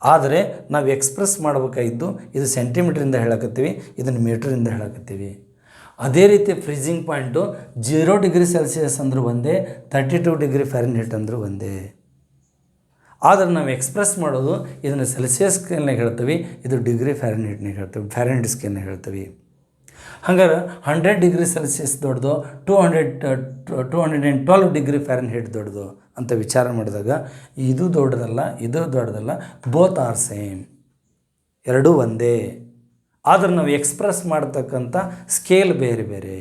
ಆದರೆ ನಾವು ಎಕ್ಸ್ಪ್ರೆಸ್ ಮಾಡಬೇಕಾಗಿದ್ದು ಇದು ಸೆಂಟಿಮೀಟ್ರಿಂದ ಹೇಳಕತ್ತೀವಿ, ಇದನ್ನು ಮೀಟ್ರಿಂದ ಹೇಳಕತ್ತೀವಿ. ಅದೇ ರೀತಿ ಫ್ರೀಸಿಂಗ್ ಪಾಯಿಂಟು 0 ಡಿಗ್ರಿ ಸೆಲ್ಸಿಯಸ್ ಅಂದ್ರೆ ಒಂದೇ, 32 ಡಿಗ್ರಿ ಫ್ಯಾರನ್ಹೀಟ್ ಅಂದ್ರೆ ಒಂದೇ. ಆದರೆ ನಾವು ಎಕ್ಸ್ಪ್ರೆಸ್ ಮಾಡೋದು ಇದನ್ನು ಸೆಲ್ಸಿಯಸ್ ಸ್ಕೇಲ್ನಾಗ ಹೇಳ್ತೀವಿ, ಇದು ಡಿಗ್ರಿ ಫ್ಯಾರನ್ಹೀಟ್ನಾಗ ಹೇಳ್ತೀವಿ, ಫ್ಯಾರನ್ಹೀಟ್ ಸ್ಕೇಲ್ನಾಗ ಹೇಳ್ತೀವಿ. ಹಂಗಾರೆ 100 ಡಿಗ್ರಿ ಸೆಲ್ಸಿಯಸ್ ದೊಡ್ಡದು, 212 ಡಿಗ್ರಿ ಫ್ಯಾರನ್ಹೀಟ್ ದೊಡ್ಡದು ಅಂತ ವಿಚಾರ ಮಾಡಿದಾಗ ಇದು ದೊಡ್ಡದಲ್ಲ, ಇದು ದೊಡ್ಡದಲ್ಲ, ಬೋತ್ ಆರ್ ಸೇಮ್, ಎರಡೂ ಒಂದೇ. ಆದರೆ ನಾವು ಎಕ್ಸ್ಪ್ರೆಸ್ ಮಾಡ್ತಕ್ಕಂಥ ಸ್ಕೇಲ್ ಬೇರೆ ಬೇರೆ.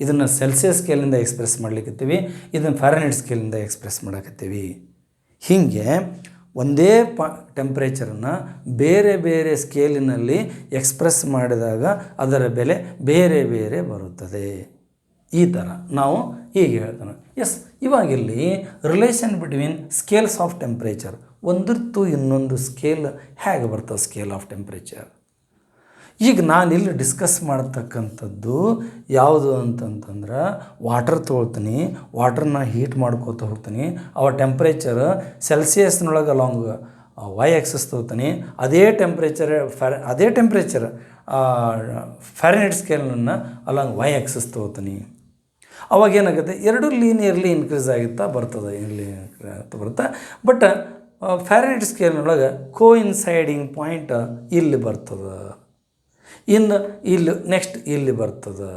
ಇದನ್ನು ಸೆಲ್ಸಿಯಸ್ ಸ್ಕೇಲಿಂದ ಎಕ್ಸ್ಪ್ರೆಸ್ ಮಾಡ್ಲಿಕ್ಕತ್ತೀವಿ, ಇದನ್ನು ಫ್ಯಾರನ್ಹೀಟ್ ಸ್ಕೇಲಿಂದ ಎಕ್ಸ್ಪ್ರೆಸ್ ಮಾಡಕತ್ತೀವಿ. ಹೀಗೆ ಒಂದೇ ಟೆಂಪ್ರೇಚರನ್ನು ಬೇರೆ ಬೇರೆ ಸ್ಕೇಲಿನಲ್ಲಿ ಎಕ್ಸ್ಪ್ರೆಸ್ ಮಾಡಿದಾಗ ಅದರ ಬೆಲೆ ಬೇರೆ ಬೇರೆ ಬರುತ್ತದೆ. ಈ ಥರ ನಾವು ಹೀಗೆ ಹೇಳ್ತಾನೆ. ಎಸ್, ಇವಾಗಿಲ್ಲಿ relation between scales of temperature, ಒಂದರದ್ದು ಇನ್ನೊಂದು ಸ್ಕೇಲ್ ಹೇಗೆ ಬರ್ತದೆ? ಸ್ಕೇಲ್ ಆಫ್ ಟೆಂಪ್ರೇಚರ್ ಈಗ ನಾನಿಲ್ಲಿ ಡಿಸ್ಕಸ್ ಮಾಡತಕ್ಕಂಥದ್ದು ಯಾವುದು ಅಂತಂತಂದ್ರೆ ವಾಟರ್ ತೊಗೊಳ್ತೀನಿ, ವಾಟರ್ನ ಹೀಟ್ ಮಾಡ್ಕೋತ ಹೋಗ್ತೀನಿ, ಅವ ಟೆಂಪ್ರೇಚರ್ ಸೆಲ್ಸಿಯಸ್ನೊಳಗೆ ಅಲಾಂಗ್ ವೈ ಆಕ್ಸಿಸ್ ತೊಗೋತೀನಿ, ಅದೇ ಟೆಂಪ್ರೇಚರ್ ಫ್ಯಾರನ್ಹೀಟ್ ಸ್ಕೇಲ್ನ ಅಲಾಂಗ್ ವೈ ಆಕ್ಸಿಸ್ ತೊಗೋತೀನಿ. ಅವಾಗ ಏನಾಗುತ್ತೆ, ಎರಡೂ ಲೀನಿಯರ್ಲಿ ಇನ್ಕ್ರೀಸ್ ಆಗುತ್ತಾ ಬರ್ತದೆ, ಬರುತ್ತೆ. ಬಟ್ ಫ್ಯಾರನ್ಹೀಟ್ ಸ್ಕೇಲ್ನೊಳಗೆ ಕೋಇನ್ಸೈಡಿಂಗ್ ಪಾಯಿಂಟ್ ಇಲ್ಲಿ ಬರ್ತದೆ, ಇನ್ನು ಇಲ್ಲಿ ನೆಕ್ಸ್ಟ್ ಇಲ್ಲಿ ಬರ್ತದೆ.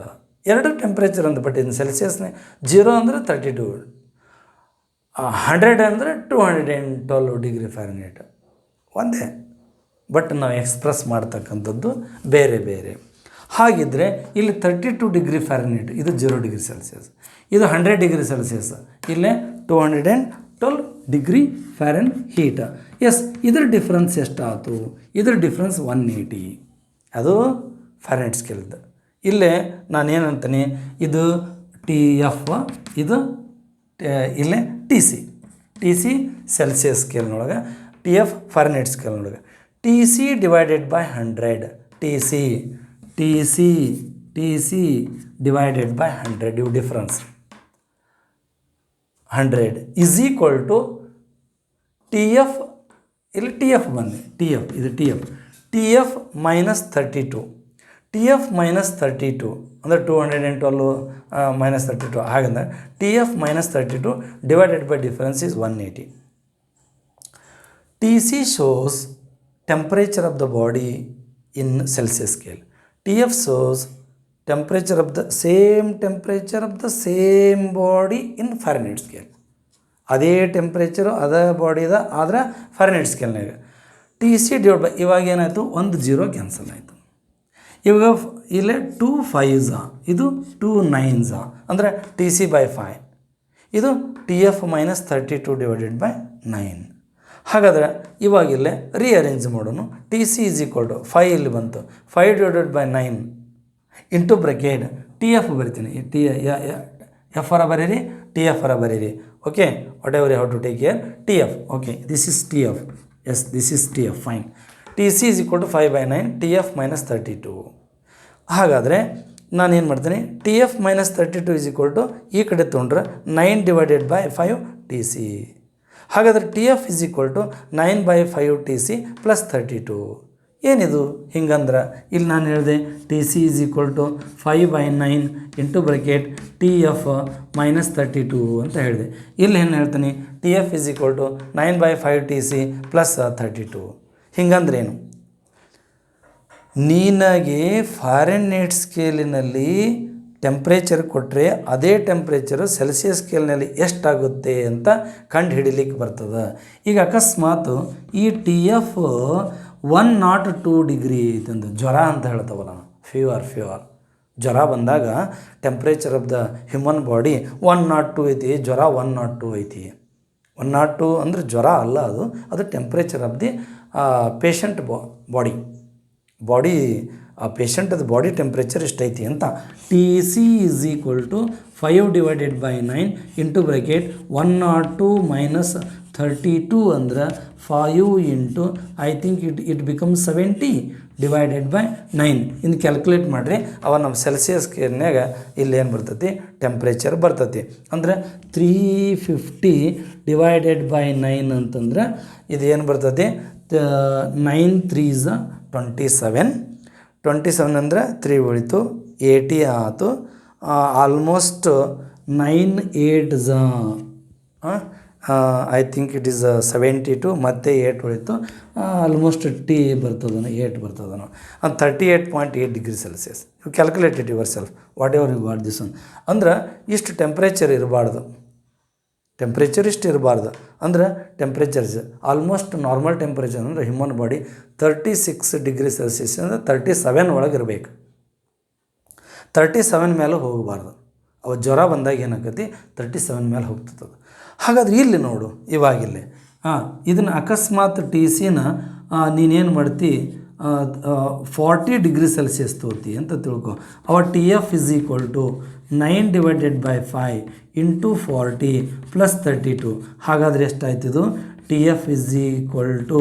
ಎರಡು ಟೆಂಪ್ರೇಚರ್ ಅಂತ, ಬಟ್ ಇನ್ನು ಸೆಲ್ಸಿಯಸ್ನೇ 0 ಅಂದರೆ 32, 100 ಅಂದರೆ 212 ಡಿಗ್ರಿ ಫ್ಯಾರನ್ಹೀಟ್ ಒಂದೇ. ಬಟ್ ನಾವು ಎಕ್ಸ್ಪ್ರೆಸ್ ಮಾಡ್ತಕ್ಕಂಥದ್ದು ಬೇರೆ ಬೇರೆ. ಹಾಗಿದ್ದರೆ ಇಲ್ಲಿ 32 ಡಿಗ್ರಿ ಫ್ಯಾರನ್ಹೀಟ್, ಇದು 0 ಡಿಗ್ರಿ ಸೆಲ್ಸಿಯಸ್, ಇದು 100 ಡಿಗ್ರಿ ಸೆಲ್ಸಿಯಸ್, ಇಲ್ಲೇ 212 ಡಿಗ್ರಿ ಫ್ಯಾರನ್ಹೀಟ್. ಎಸ್, ಇದರ ಡಿಫ್ರೆನ್ಸ್ ಎಷ್ಟಾಯಿತು? ಇದರ ಡಿಫ್ರೆನ್ಸ್ 180, ಅದು ಫ್ಯಾರನ್ಹೀಟ್ ಸ್ಕೇಲ್ದು. ಇಲ್ಲೇ ನಾನೇನಂತೀನಿ, ಇದು TF, ಇದು ಇಲ್ಲೇ TC ಸೆಲ್ಸಿಯಸ್ ಸ್ಕೇಲ್ನೊಳಗೆ, TF ಫ್ಯಾರನ್ಹೀಟ್ ಸ್ಕೇಲ್ನೊಳಗೆ. TC divided by 100, TC divided by 100, ಇವು difference. 100 is equal to TF, ಇಲ್ಲಿ TF ಬಂದೆ, ಇದು TF ಮೈನಸ್ 32, TF ಮೈನಸ್ 32 ಅಂದರೆ 212 ಮೈನಸ್ 32, ಹಾಗಂದ್ರೆ TF minus 32 divided by difference is 180. TC shows temperature of the body in Celsius scale. TF shows temperature of the same body in Fahrenheit scale. ಅದೇ temperature ಅದೇ ಬಾಡಿದ ಆದರೆ Fahrenheit ಸ್ಕೇಲ್ನಾಗ. TC divide by, ಇವಾಗ ಏನಾಯಿತು, 1 0 cancel ಆಯಿತು. ಇವಾಗ ಇಲ್ಲೇ 2 5s, ಇದು 2 9s ಅಂದರೆ TC ಬೈ 5, ಇದು TF ಮೈನಸ್ 32 ಡಿವೈಡೆಡ್ ಬೈ 9. ಹಾಗಾದರೆ ಇವಾಗಿಲ್ಲೇ ರೀಅರೇಂಜ್ ಮಾಡೋಣ. TC ಈಸ್ ಈಕ್ವಲ್ ಟು 5 ಇಲ್ಲಿ ಬಂತು, 5 divided by 9 into bracket TF ಬರಿತೀನಿ, F ಅರ ಬರೀರಿ, TF ಅರ ಬರೀರಿ. Okay, whatever you have to take care, TF. Okay, this is TF. Yes, this is TF. Fine. TC is equal to 5 by 9, TF minus 32. ಹಾಗಾದರೆ ನಾನೇನು ಮಾಡ್ತೀನಿ, TF minus 32 is equal to ಈ ಕಡೆ ತೊಗೊಂಡ್ರೆ 9 divided by 5 TC. ಹಾಗಾದರೆ TF is equal to 9 by 5 TC plus 32. ಏನಿದು ಹಿಂಗಂದ್ರೆ, ಇಲ್ಲಿ ನಾನು ಹೇಳಿದೆ TC is equal to 5 by 9 into bracket TF minus 32 ಅಂತ ಹೇಳಿದೆ. ಇಲ್ಲಿ ಏನು ಹೇಳ್ತೀನಿ, TF is equal to 9 by 5 TC plus 32. ಹಿಂಗಂದ್ರೇನು, ನಿನಗೆ ಫ್ಯಾರನ್ಹೀಟ್ ಸ್ಕೇಲಿನಲ್ಲಿ ಟೆಂಪ್ರೇಚರ್ ಕೊಟ್ಟರೆ ಅದೇ ಟೆಂಪ್ರೇಚರು ಸೆಲ್ಸಿಯಸ್ ಸ್ಕೇಲ್ನಲ್ಲಿ ಎಷ್ಟಾಗುತ್ತೆ ಅಂತ ಕಂಡು ಹಿಡಿಲಿಕ್ಕೆ ಬರ್ತದೆ. ಈಗ ಅಕಸ್ಮಾತ್ ಈ TF 102 ಡಿಗ್ರಿ ಐತಂದು ಜ್ವರ ಅಂತ ಹೇಳ್ತವಲ್ಲ, ಫೀವರ್ ಜ್ವರ ಬಂದಾಗ temperature of the human body 102 ಐತಿ, ಜ್ವರ 102 ಐತಿ. 102 ಅಂದರೆ ಜ್ವರ ಅಲ್ಲ, ಅದು temperature of the patient body ಆ ಪೇಷಂಟದ ಬಾಡಿ ಟೆಂಪ್ರೇಚರ್ ಎಷ್ಟೈತಿ ಅಂತ. TC is equal to 5 divided by 9 into bracket 102 minus 32 ಅಂದ್ರೆ 5 into I think it becomes 70 divided by 9. ಇನ್ನು ಕ್ಯಾಲ್ಕುಲೇಟ್ ಮಾಡಿರಿ, ಅವ ನಮ್ಮ ಸೆಲ್ಸಿಯಸ್ ಸ್ಕೇಲ್ನಾಗ ಇಲ್ಲೇನು ಬರ್ತೈತಿ, ಟೆಂಪ್ರೇಚರ್ ಬರ್ತೈತಿ. ಅಂದರೆ 350 ಡಿವೈಡೆಡ್ ಬೈ 9 ಅಂತಂದ್ರೆ ಇದು ಏನು ಬರ್ತೈತಿ, 9 3s 27 ಅಂದರೆ 3 ಉಳಿತು, 80 ಆಯಿತು. Almost 9 8s I think it is 72 ಮತ್ತು 8 ಉಳಿತು, ಆಲ್ಮೋಸ್ಟ್ ಬರ್ತದನು 8 ಬರ್ತದನು. 38.8 degree Celsius. You calculate it yourself, whatever you got this one. ಅಂದ್ರೆ ಇಷ್ಟು ಟೆಂಪ್ರೇಚರ್ ಇರಬಾರ್ದು, ಇಷ್ಟು ಇರಬಾರ್ದು. ಅಂದ್ರೆ ಟೆಂಪ್ರೇಚರ್ಸ್ ಆಲ್ಮೋಸ್ಟ್ ನಾರ್ಮಲ್ ಟೆಂಪ್ರೇಚರ್ ಅಂದರೆ ಹ್ಯೂಮನ್ ಬಾಡಿ 36 ಡಿಗ್ರಿ ಸೆಲ್ಸಿಯಸ್ ಅಂದರೆ 37 ಒಳಗೆ ಇರಬೇಕು, 37 ಮೇಲೆ ಹೋಗಬಾರ್ದು. ಅವ ಜ್ವರ ಬಂದಾಗ ಏನಾಗತಿ, 37 ಮೇಲೆ ಹೋಗ್ತದೆ. ಹಾಗಾದ್ರೆ ಇಲ್ಲಿ ನೋಡು, ಇವಾಗಿಲ್ಲಿ ಇದನ್ನು ಅಕಸ್ಮಾತ್ TCನ ನೀನೇನು ಮಾಡ್ತಿ, 40 ಡಿಗ್ರಿ ಸೆಲ್ಸಿಯಸ್ ತೋತಿ ಅಂತ ತಿಳ್ಕೊ. ಅವ TF is equal to 9 divided by 5 into 40 plus 32. ಹಾಗಾದರೆ ಎಷ್ಟಾಯ್ತಿದು, TF is equal to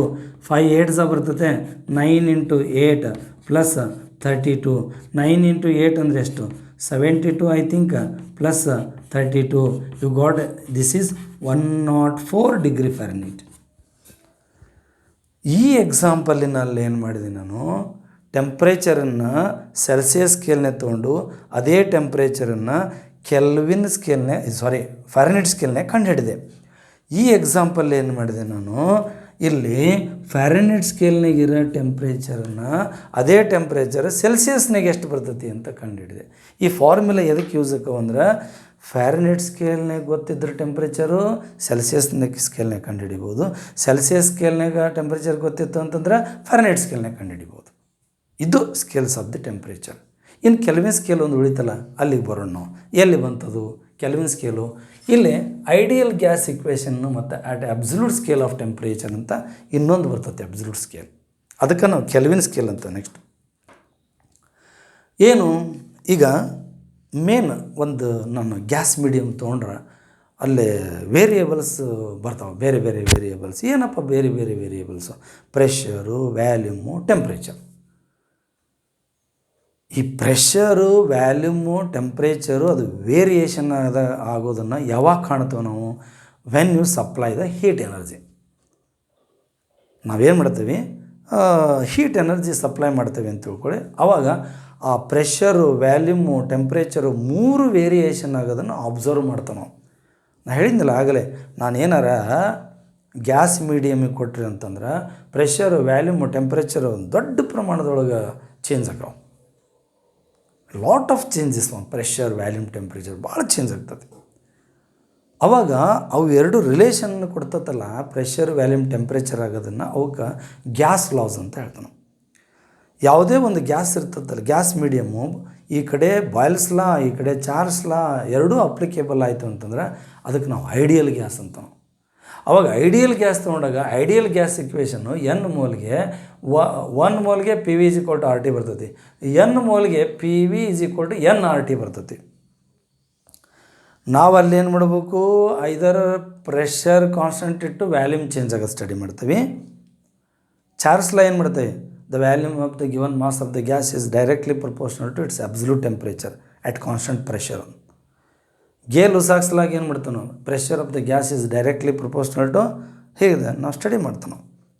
5 8s ಬರ್ತದೆ, 9 ಇಂಟು 8 ಪ್ಲಸ್ 32. 9 into 8 ಅಂದರೆ ಎಷ್ಟು? 72 I think, plus 32. You got, this is 104 degree Fahrenheit. ಈ ಎಕ್ಸಾಂಪಲಿನಲ್ಲಿ ಏನು ಮಾಡಿದೆ ನಾನು, ಟೆಂಪ್ರೇಚರನ್ನು ಸೆಲ್ಸಿಯಸ್ ಸ್ಕೇಲ್ನೇ ತೊಗೊಂಡು ಅದೇ ಟೆಂಪ್ರೇಚರನ್ನು ಕೆಲ್ವಿನ್ ಸ್ಕೇಲ್ನೇ ಫ್ಯಾರನ್ಹೀಟ್ ಸ್ಕೇಲ್ನೇ ಕಂಡುಹಿಡಿದೆ. ಈ ಎಕ್ಸಾಂಪಲ್ ಏನು ಮಾಡಿದೆ ನಾನು, ಇಲ್ಲಿ ಫ್ಯಾರನ್ಹೀಟ್ ಸ್ಕೇಲ್ನಾಗಿರೋ ಟೆಂಪ್ರೇಚರನ್ನು ಅದೇ ಟೆಂಪ್ರೇಚರ್ ಸೆಲ್ಸಿಯಸ್ನಾಗೆ ಎಷ್ಟು ಬರ್ತೈತಿ ಅಂತ ಕಂಡುಹಿಡಿದೆ. ಈ ಫಾರ್ಮುಲಾ ಎದಕ್ಕೆ ಯೂಸ್ ಆಕವು ಅಂದ್ರೆ, ಫ್ಯಾರನ್ಹೀಟ್ ಸ್ಕೇಲ್ನಾಗ ಗೊತ್ತಿದ್ದರೆ ಟೆಂಪ್ರೇಚರು ಸೆಲ್ಸಿಯಸ್ನಾಗ ಸ್ಕೇಲ್ನಾಗ ಕಂಡುಹಿಡಿಬೋದು, ಸೆಲ್ಸಿಯಸ್ ಸ್ಕೇಲ್ನಾಗ ಟೆಂಪ್ರೇಚರ್ ಗೊತ್ತಿತ್ತು ಅಂತಂದ್ರೆ ಫ್ಯಾರನ್ಹೀಟ್ ಸ್ಕೇಲ್ನಾಗ ಕಂಡುಹಿಡಿಬೋದು. ಇದು ಸ್ಕೇಲ್ಸ್ ಆಫ್ ದಿ ಟೆಂಪ್ರೇಚರ್. ಇನ್ನು ಕೆಲ್ವಿನ್ ಸ್ಕೇಲ್ ಒಂದು ಉಳಿತಲ್ಲ, ಅಲ್ಲಿಗೆ ಬರೋಣ ನಾವು. ಎಲ್ಲಿ ಬಂತದು ಕೆಲ್ವಿನ್ ಸ್ಕೇಲು? ಇಲ್ಲಿ ಐಡಿಯಲ್ ಗ್ಯಾಸ್ ಇಕ್ವೇಷನ್ನು ಮತ್ತು at absolute scale of temperature ಅಂತ ಇನ್ನೊಂದು ಬರ್ತದೆ, ಅಬ್ಸಲ್ಯೂಟ್ ಸ್ಕೇಲ್. ಅದಕ್ಕೆ ನಾವು ಕೆಲ್ವಿನ್ ಸ್ಕೇಲ್ ಅಂತ. ನೆಕ್ಸ್ಟ್ ಏನು, ಈಗ ಮೇನ್ ಒಂದು ನಾನು ಗ್ಯಾಸ್ ಮೀಡಿಯಮ್ ತೊಗೊಂಡ್ರೆ ಅಲ್ಲೇ ವೇರಿಯೇಬಲ್ಸ್ ಬರ್ತಾವೆ, ಬೇರೆ ಬೇರೆ ವೇರಿಯೇಬಲ್ಸ್. ಏನಪ್ಪ ಬೇರೆ ಬೇರೆ ವೇರಿಯೇಬಲ್ಸು? Pressure, volume, temperature. ಈ ಪ್ರೆಷರು, ವ್ಯಾಲ್ಯೂಮು, ಟೆಂಪ್ರೇಚರು ಅದು ವೇರಿಯೇಷನ್ ಆಗೋದನ್ನು ಯಾವಾಗ ಕಾಣ್ತೇವೆ ನಾವು? When you supply the heat energy. ನಾವೇನು ಮಾಡ್ತೀವಿ, ಹೀಟ್ ಎನರ್ಜಿ ಸಪ್ಲೈ ಮಾಡ್ತೇವೆ ಅಂತ ತಿಳ್ಕೊಳ್ಳಿ. ಆವಾಗ ಆ ಪ್ರೆಷರು, ವ್ಯಾಲ್ಯೂಮು, ಟೆಂಪ್ರೇಚರು ಮೂರು ವೇರಿಯೇಷನ್ ಆಗೋದನ್ನು ಅಬ್ಸರ್ವ್ ಮಾಡ್ತೇವೆ ನಾವು. ನಾನು ಹೇಳಿದ್ನಲ್ಲ ಆಗಲೇ, ನಾನು ಏನಾರ ಗ್ಯಾಸ್ ಮೀಡಿಯಮಿಗೆ ಕೊಟ್ರಿ ಅಂತಂದ್ರೆ ಪ್ರೆಷರು, ವ್ಯಾಲ್ಯೂಮು, ಟೆಂಪ್ರೇಚರು ದೊಡ್ಡ ಪ್ರಮಾಣದೊಳಗೆ ಚೇಂಜ್ ಆಗಾವೆ. Lot of changes, pressure, volume, temperature ಭಾಳ ಚೇಂಜ್ ಆಗ್ತದೆ. ಆವಾಗ ಅವು ಎರಡು ರಿಲೇಷನ್ ಕೊಡ್ತತ್ತಲ್ಲ, ಪ್ರೆಷರ್, ವ್ಯಾಲ್ಯೂಮ್, ಟೆಂಪ್ರೇಚರ್ ಆಗೋದನ್ನು ಅವಕ್ಕೆ ಗ್ಯಾಸ್ ಲಾಸ್ ಅಂತ ಹೇಳ್ತಾನೆ. ಯಾವುದೇ ಒಂದು ಗ್ಯಾಸ್ ಇರ್ತದಲ್ಲ, ಗ್ಯಾಸ್ ಮೀಡಿಯಮ್ಮು, ಈ ಕಡೆ ಬಾಯ್ಲ್ಸ್ ಲಾ, ಈ ಕಡೆ ಚಾರ್ಲ್ಸ್ ಲಾ ಎರಡೂ ಅಪ್ಲಿಕೇಬಲ್ ಆಯಿತು ಅಂತಂದ್ರೆ ಅದಕ್ಕೆ ನಾವು ಐಡಿಯಲ್ ಗ್ಯಾಸ್ ಅಂತ. ಅವಾಗ ಐಡಿಯಲ್ ಗ್ಯಾಸ್ ತೊಗೊಂಡಾಗ ಐಡಿಯಲ್ ಗ್ಯಾಸ್ ಇಕ್ವೇಷನ್ನು ಎನ್ ಮೋಲ್ಗೆ 1 ಮೋಲ್ಗೆ P V is equal to R T ಬರ್ತೈತಿ, ಎನ್ ಮೋಲ್ಗೆ P V is equal to N R T ಬರ್ತೈತಿ. ನಾವು ಅಲ್ಲೇನು ಮಾಡಬೇಕು, ಐದರ್ ಪ್ರೆಷರ್ ಕಾನ್ಸ್ಟೆಂಟ್ ಇಟ್ಟು ವ್ಯಾಲ್ಯೂಮ್ ಚೇಂಜ್ ಆಗೋದು ಸ್ಟಡಿ ಮಾಡ್ತೀವಿ. ಚಾರ್ಲ್ಸ್ ಲಾ ಏನು ಮಾಡ್ತೇವೆ, the volume of the given mass of the gas is directly proportional to its absolute temperature at constant pressure. Gay Lussac's log ಏನು ಮಾಡ್ತಾನೋ, pressure of the gas is directly proportional to, ಹೀಗಿದೆ ನಾವು study ಮಾಡ್ತಾನೋ.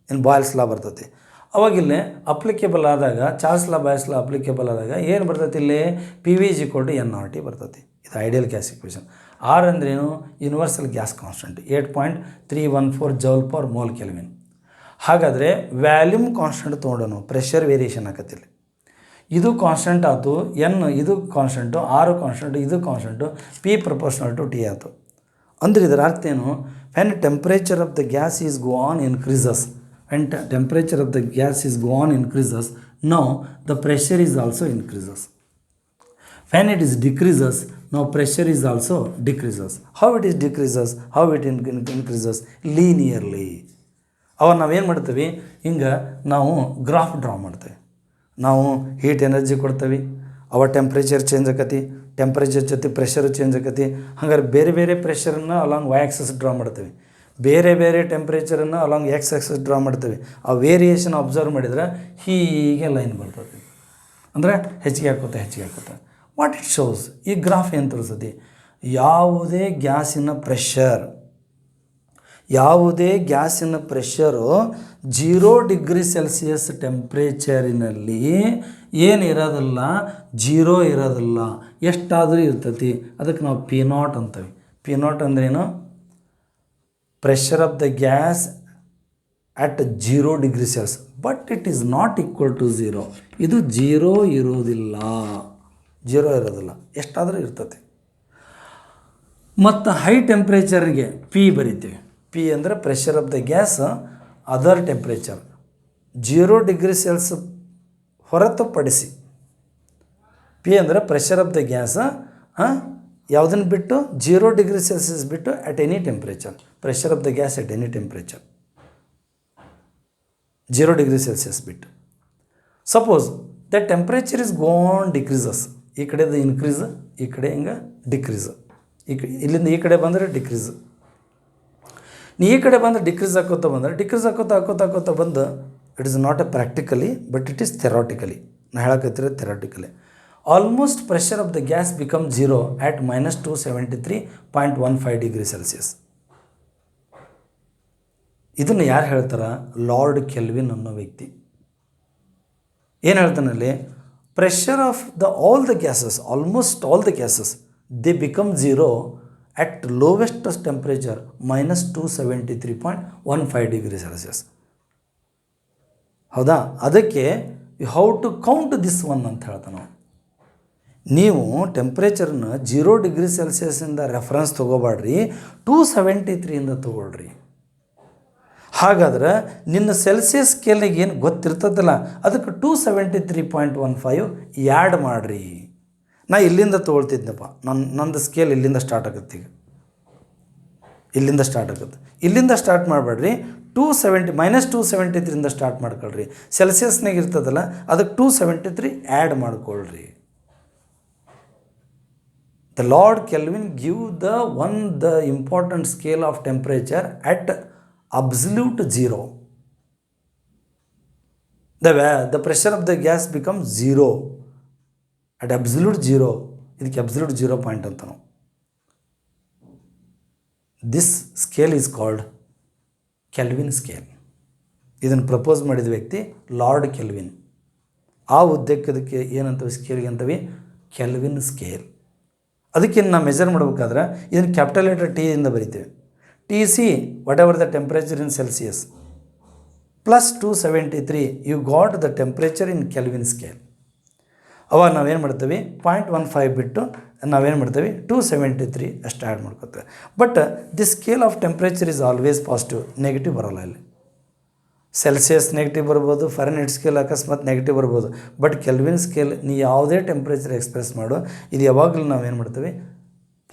ಇನ್ನು Boyle's law ಬರ್ತೈತಿ. ಅವಾಗಿಲ್ಲೇ applicable ಆದಾಗ, Charles law, Boyle's law applicable ಆದಾಗ ಏನು ಬರ್ತೈತಿ, ಇಲ್ಲಿ P V is equal to N R T ಬರ್ತೈತಿ. ಇದು ಐಡಿಯಲ್ ಗ್ಯಾಸ್ ಇಕ್ವೇಷನ್. ಆರ್ ಅಂದ್ರೇನು, universal gas constant 8.314 joule per mole kelvin. ಹಾಗಾದರೆ ವ್ಯಾಲ್ಯೂಮ್ ಕಾನ್ಸ್ಟೆಂಟ್ ತೊಗೊಂಡು ಪ್ರೆಷರ್ ವೇರಿಯೇಷನ್ ಆಕತ್ತಿಲ್ಲ. ಇದು ಕಾನ್ಸ್ಟೆಂಟ್ ಆಯಿತು, ಎನ್ ಇದು ಕಾನ್ಸ್ಟೆಂಟು, ಆರು ಕಾನ್ಸ್ಟೆಂಟು, ಇದು constant, P proportional to T ಆಯಿತು. ಅಂದರೆ ಇದರ ಅರ್ಥ ಏನು, when temperature of the gas is go on increases, when temperature of the gas is go on increases, now the pressure is also increases. When it is decreases, now pressure is also decreases. How it is decreases, how it increases? Linearly. ಅವಾಗ ನಾವೇನು ಮಾಡ್ತೀವಿ, ಹಿಂಗೆ ನಾವು graph draw ಮಾಡ್ತೇವೆ. ನಾವು heat energy ಕೊಡ್ತೀವಿ, ಅವ temperature change ಆಕತಿ, ಟೆಂಪ್ರೇಚರ್ ಜೊತೆ ಪ್ರೆಷರು ಚೇಂಜ್ ಆಕತಿ. ಹಾಗಾದ್ರೆ ಬೇರೆ ಬೇರೆ ಪ್ರೆಷರನ್ನು ಅಲಾಂಗ್ ವೈ ಆಕ್ಸಸ್ ಡ್ರಾ ಮಾಡ್ತೀವಿ, ಬೇರೆ ಬೇರೆ ಟೆಂಪ್ರೇಚರನ್ನು ಅಲಾಂಗ್ ಎಕ್ಸ್ ಆಕ್ಸಸ್ ಡ್ರಾ ಮಾಡ್ತೀವಿ. ಆ ವೇರಿಯೇಷನ್ ಅಬ್ಸರ್ವ್ ಮಾಡಿದ್ರೆ ಹೀಗೆ ಲೈನ್ ಬರ್ತದೆ. ಅಂದರೆ ಹೆಚ್ಚಿಗೆ ಹಾಕೋತಾ. ವಾಟ್ ಇಟ್ ಶೋಸ್, ಈ ಗ್ರಾಫ್ ಏನು ತೋರಿಸ್ತದೆ, ಯಾವುದೇ ಗ್ಯಾಸಿನ ಪ್ರೆಷರು 0 ಡಿಗ್ರಿ ಸೆಲ್ಸಿಯಸ್ ಟೆಂಪ್ರೇಚರಿನಲ್ಲಿ ಏನಿರೋದಿಲ್ಲ, 0 ಇರೋದಿಲ್ಲ, ಎಷ್ಟಾದರೂ ಇರ್ತೈತಿ. ಅದಕ್ಕೆ ನಾವು ಪಿ ನಾಟ್ ಅಂತೀವಿ. ಪಿ ನಾಟ್ ಅಂದ್ರೇನು, pressure of the gas at 0 degree Celsius, but it is not equal to 0. ಇದು 0 ಇರೋದಿಲ್ಲ, ಎಷ್ಟಾದರೂ ಇರ್ತೈತಿ. ಮತ್ತು ಹೈ ಟೆಂಪ್ರೇಚರ್ಗೆ ಪಿ ಬರಿತೀವಿ. ಪಿ ಅಂದರೆ pressure of the gas other temperature 0 degree Celsius ಹೊರತುಪಡಿಸಿ. ಪಿ ಅಂದರೆ ಪ್ರೆಷರ್ ಆಫ್ ದ ಗ್ಯಾಸ್ ಯಾವುದನ್ನು ಬಿಟ್ಟು 0 ಡಿಗ್ರಿ ಸೆಲ್ಸಿಯಸ್ ಬಿಟ್ಟು at any temperature. Pressure of the gas at any temperature 0 degree Celsius ಬಿಟ್ಟು. Suppose the temperature is gone decreases, ಈ ಕಡೆದು increase, ಈ ಕಡೆ ಹಿಂಗೆ ಡಿಕ್ರೀಸ್, ಇಲ್ಲಿಂದ ಈ ಕಡೆ ಬಂದರೆ ಡಿಕ್ರೀಸ್. ಈ ಕಡೆ ಬಂದರೆ ಡಿಕ್ರೀಸ್ ಹಾಕೋತಾ ಬಂದರೆ ಡಿಕ್ರೀಸ್ ಹಾಕೋತಾ ಬಂದು it is not a practically but it is theoretically. ನಾ ಹೇಳಕತ್ತಿರೋ theoretically. Almost pressure of the gas become zero at -273.15 degree Celsius. ಇದನ್ನು ಯಾರು ಹೇಳ್ತಾರೆ? ಲಾರ್ಡ್ ಕೆಲ್ವಿನ್ ಅನ್ನೋ ವ್ಯಕ್ತಿ. ಏನು ಹೇಳ್ತಾನಲ್ಲಿ? Pressure of all the gases, almost all the gases, they become zero at lowest temperature -273.15 degree Celsius. ಹೌದಾ? ಅದಕ್ಕೆ you how to count this one ಅಂತ ಹೇಳ್ತಾನೆ. ನೀವು ಟೆಂಪ್ರೇಚರ್ನ 0 ಡಿಗ್ರಿ ಸೆಲ್ಸಿಯಸ್ಸಿಂದ ರೆಫರೆನ್ಸ್ ತೊಗೋಬೇಡ್ರಿ, 273ಇಂದ ತೊಗೊಳ್ರಿ. ಹಾಗಾದ್ರೆ ನಿನ್ನ ಸೆಲ್ಸಿಯಸ್ ಸ್ಕೇಲ್ನಾಗ ಏನು ಗೊತ್ತಿರ್ತದಲ್ಲ ಅದಕ್ಕೆ 273.15 ಆ್ಯಡ್ ಮಾಡಿರಿ. ನಾ ಇಲ್ಲಿಂದ ತೊಗೊಳ್ತಿದ್ನಪ್ಪ, ನಂದು ಸ್ಕೇಲ್ ಇಲ್ಲಿಂದ ಸ್ಟಾರ್ಟ್ ಆಗುತ್ತೆ. ಈಗ ಇಲ್ಲಿಂದ ಸ್ಟಾರ್ಟ್ ಆಗುತ್ತೆ. ಇಲ್ಲಿಂದ ಸ್ಟಾರ್ಟ್ ಮಾಡಬೇಡ್ರಿ, -273ಇಂದ ಸ್ಟಾರ್ಟ್ ಮಾಡ್ಕೊಳ್ರಿ. ಸೆಲ್ಸಿಯಸ್ನಾಗ ಇರ್ತದಲ್ಲ ಅದಕ್ಕೆ 273 ಆ್ಯಡ್ ಮಾಡ್ಕೊಳ್ರಿ. The lord kelvin give the important scale of temperature at absolute zero. The pressure of the gas become zero at absolute zero. ಇದಕ್ಕೆ ಅಬ್ಸಲ್ಯೂಟ್ 0 ಪಾಯಿಂಟ್ ಅಂತ ನಾವು. This scale is called kelvin scale. ಇದನ್ನು propose ಮಾಡಿದ ವ್ಯಕ್ತಿ lord kelvin. ಆ ಉದ್ದೇಶಕ್ಕೆ ಏನಂತವೆ? ಸ್ಕೇಲ್ಗೆ ಅಂತವೆ kelvin scale. ಅದಕ್ಕೆ ನಾವು ಮೆಜರ್ ಮಾಡಬೇಕಾದ್ರೆ ಇದನ್ನು ಕ್ಯಾಪಿಟಲ್ ಲೆಟರ್ T ಇಂದ ಬರಿತೇವೆ. TC whatever the temperature in Celsius plus 273 you got the temperature in Kelvin scale. ಅವಾಗ ನಾವೇನು ಮಾಡ್ತೀವಿ? 0.15 ಬಿಟ್ಟು ನಾವೇನು ಮಾಡ್ತೀವಿ? 273 ಅಷ್ಟು ಆ್ಯಡ್ ಮಾಡ್ಕೊತೇವೆ. But the scale of temperature is always positive, negative ಬರೋಲ್ಲ. ಇಲ್ಲಿ ಸೆಲ್ಸಿಯಸ್ ನೆಗೆಟಿವ್ ಬರ್ಬೋದು, ಫಾರೆನ್ಹೀಟ್ ಸ್ಕೇಲ್ ಅಕಸ್ಮಾತ್ ನೆಗೆಟಿವ್ ಬರ್ಬೋದು. ಬಟ್ ಕೆಲ್ವಿನ್ ಸ್ಕೇಲ್ ನೀ ಯಾವುದೇ ಟೆಂಪ್ರೇಚರ್ ಎಕ್ಸ್ಪ್ರೆಸ್ ಮಾಡು, ಇದು ಯಾವಾಗಲೂ ನಾವೇನು ಮಾಡ್ತೀವಿ?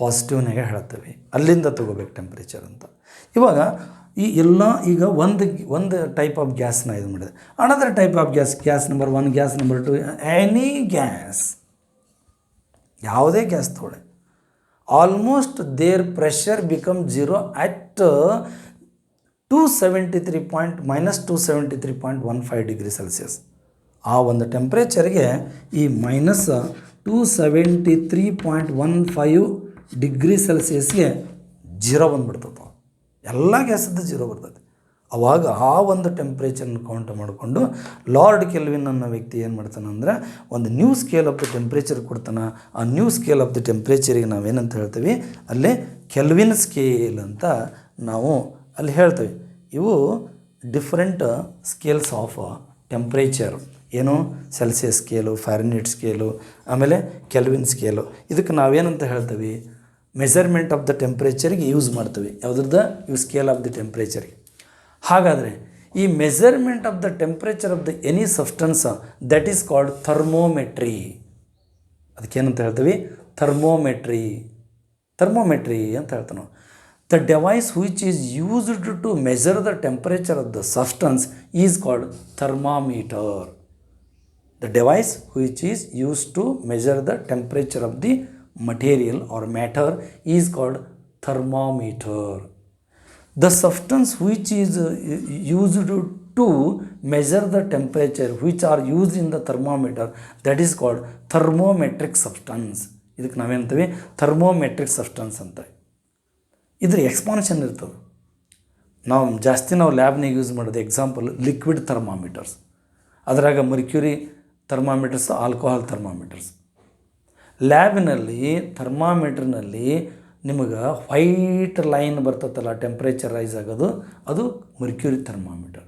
ಪಾಸಿಟಿವ್ನಾಗೆ ಹೇಳ್ತೀವಿ. ಅಲ್ಲಿಂದ ತೊಗೋಬೇಕು ಟೆಂಪ್ರೇಚರ್ ಅಂತ. ಇವಾಗ ಈ ಎಲ್ಲ ಈಗ ಒಂದು ಟೈಪ್ ಆಫ್ ಗ್ಯಾಸ್ನ ಇದು ಮಾಡಿದೆ. Another type of gas number 1, gas number 2, any gas, ಯಾವುದೇ ಗ್ಯಾಸ್ ತೊಗೊಳ್ಳಿ, almost there pressure become zero at -273.15 degree Celsius. ಆ ಒಂದು ಟೆಂಪ್ರೇಚರ್ಗೆ ಈ -273.15 ಡಿಗ್ರಿ ಸೆಲ್ಸಿಯಸ್ಗೆ 0 ಬಂದುಬಿಡ್ತದೆ. ಎಲ್ಲ ಗ್ಯಾಸದ್ದು 0 ಬರ್ತದೆ. ಅವಾಗ ಆ ಒಂದು ಟೆಂಪ್ರೇಚರ್ನ ಕೌಂಟ್ ಮಾಡಿಕೊಂಡು ಲಾರ್ಡ್ ಕೆಲ್ವಿನ್ ಅನ್ನೋ ವ್ಯಕ್ತಿ ಏನು ಮಾಡ್ತಾನೆ ಅಂದರೆ ಒಂದು new scale of the temperature ಕೊಡ್ತಾನೆ. ಆ ನ್ಯೂ ಸ್ಕೇಲ್ ಆಫ್ ದ ಟೆಂಪ್ರೇಚರಿಗೆ ನಾವೇನಂತ ಹೇಳ್ತೀವಿ? ಅಲ್ಲಿ ಕೆಲ್ವಿನ್ ಸ್ಕೇಲ್ ಅಂತ ನಾವು ಅಲ್ಲಿ ಹೇಳ್ತೀವಿ. ಇವು ಡಿಫ್ರೆಂಟ್ ಸ್ಕೇಲ್ಸ್ ಆಫ್ ಟೆಂಪ್ರೇಚರ್. ಏನು? ಸೆಲ್ಸಿಯಸ್ ಸ್ಕೇಲು, ಫ್ಯಾರನ್ಹೀಟ್ ಸ್ಕೇಲು, ಆಮೇಲೆ ಕೆಲ್ವಿನ್ ಸ್ಕೇಲು. ಇದಕ್ಕೆ ನಾವೇನಂತ ಹೇಳ್ತೀವಿ? ಮೆಜರ್ಮೆಂಟ್ ಆಫ್ ದ ಟೆಂಪ್ರೇಚರ್ಗೆ ಯೂಸ್ ಮಾಡ್ತೀವಿ. ಯಾವುದ್ರದ್ದು? ಇವು ಸ್ಕೇಲ್ ಆಫ್ ದ ಟೆಂಪ್ರೇಚರ್ಗೆ. ಹಾಗಾದರೆ ಈ measurement of the temperature of the any substance that is called thermometry. ಅದಕ್ಕೇನಂತ ಹೇಳ್ತೀವಿ? ಥರ್ಮೋಮೆಟ್ರಿ ಅಂತ ಹೇಳ್ತಾವೆ ನಾವು. The device which is used to measure the temperature of the substance is called thermometer. The device which is used to measure the temperature of the material or matter is called thermometer. The substance which is used to measure the temperature which are used in the thermometer, that is called thermometric substance. ಇದಕ್ಕೆ ನಾವೇಂತೀವಿ? ಥರ್ಮೋಮೆಟ್ರಿಕ್ substance ಅಂತ. ಇದ್ರ expansion ಇರ್ತದೆ. ನಾವು ಲ್ಯಾಬ್ನಾಗ use ಮಾಡೋದು example liquid ಥರ್ಮಾಮೀಟರ್ಸ್. ಅದರಾಗ mercury ಥರ್ಮಾಮೀಟರ್ಸ್, alcohol ಥರ್ಮಾಮೀಟರ್ಸ್. ಲ್ಯಾಬಿನಲ್ಲಿ ಥರ್ಮಾಮೀಟ್ರ್ನಲ್ಲಿ ನಿಮಗೆ white line ಬರ್ತದಲ್ಲ temperature rice ಆಗೋದು, ಅದು ಮರ್ಕ್ಯೂರಿ ಥರ್ಮಾಮೀಟರ್.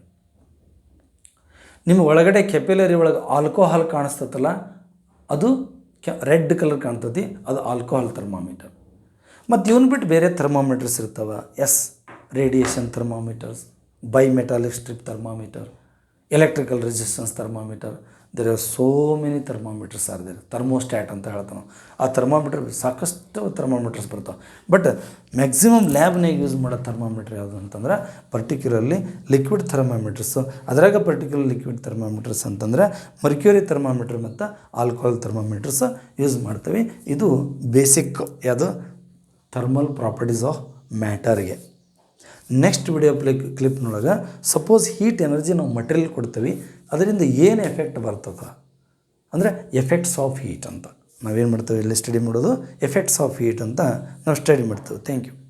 ನಿಮಗೆ ಒಳಗಡೆ ಕೆಪಿಲರಿ ಒಳಗೆ ಆಲ್ಕೋಹಾಲ್ ಕಾಣಿಸ್ತದಲ್ಲ, ಅದು ರೆಡ್ ಕಲರ್ ಕಾಣ್ತದೆ, ಅದು ಆಲ್ಕೋಹಾಲ್ ಥರ್ಮಾಮೀಟರ್. ಮತ್ತು ಇವನು ಬಿಟ್ಟು ಬೇರೆ ಥರ್ಮಾಮೀಟರ್ಸ್ ಇರ್ತವೆ. Radiation thermometers, bimetallic strip thermometer, electrical resistance thermometer. There are so many thermometers are there. Thermostat ಅಂತ ಹೇಳ್ತಾವೆ. ಆ ಥರ್ಮಾಮೀಟರ್ ಸಾಕಷ್ಟು ಥರ್ಮಾಮೀಟರ್ಸ್ ಬರ್ತಾವೆ. ಬಟ್ ಮ್ಯಾಕ್ಸಿಮಮ್ ಲ್ಯಾಬ್ನಾಗ ಯೂಸ್ ಮಾಡೋ ಥರ್ಮಾಮೀಟರ್ ಯಾವುದು ಅಂತಂದ್ರೆ ಪರ್ಟಿಕ್ಯುಲರ್ಲಿ ಲಿಕ್ವಿಡ್ ಥರ್ಮಾಮೀಟರ್ಸು. ಅದರಾಗ ಪರ್ಟಿಕ್ಯುಲರ್ ಲಿಕ್ವಿಡ್ ಥರ್ಮಾಮೀಟರ್ಸ್ ಅಂತಂದರೆ ಮರ್ಕ್ಯೂರಿ ಥರ್ಮಾಮೀಟರ್ ಮತ್ತು ಆಲ್ಕೋಹಾಲ್ ಥರ್ಮಾಮೀಟರ್ಸ್ ಯೂಸ್ ಮಾಡ್ತೀವಿ. ಇದು ಬೇಸಿಕ್ ಯಾವುದು? ಥರ್ಮಲ್ ಪ್ರಾಪರ್ಟೀಸ್ ಆಫ್ ಮ್ಯಾಟರ್ಗೆ. ನೆಕ್ಸ್ಟ್ ವಿಡಿಯೋ ಕ್ಲಿಪ್ನೊಳಗೆ ಸಪೋಸ್ ಹೀಟ್ ಎನರ್ಜಿ ನಾವು ಮಟೀರಿಯಲ್ ಕೊಡ್ತೀವಿ, ಅದರಿಂದ ಏನು ಎಫೆಕ್ಟ್ ಬರ್ತದೆ ಅಂದರೆ ಎಫೆಕ್ಟ್ಸ್ ಆಫ್ ಹೀಟ್ ಅಂತ ನಾವೇನು ಮಾಡ್ತೇವೆ ಇಲ್ಲಿ ಸ್ಟಡಿ ಮಾಡೋದು ಎಫೆಕ್ಟ್ಸ್ ಆಫ್ ಹೀಟ್ ಅಂತ ನಾವು ಸ್ಟಡಿ ಮಾಡ್ತೇವೆ. Thank you.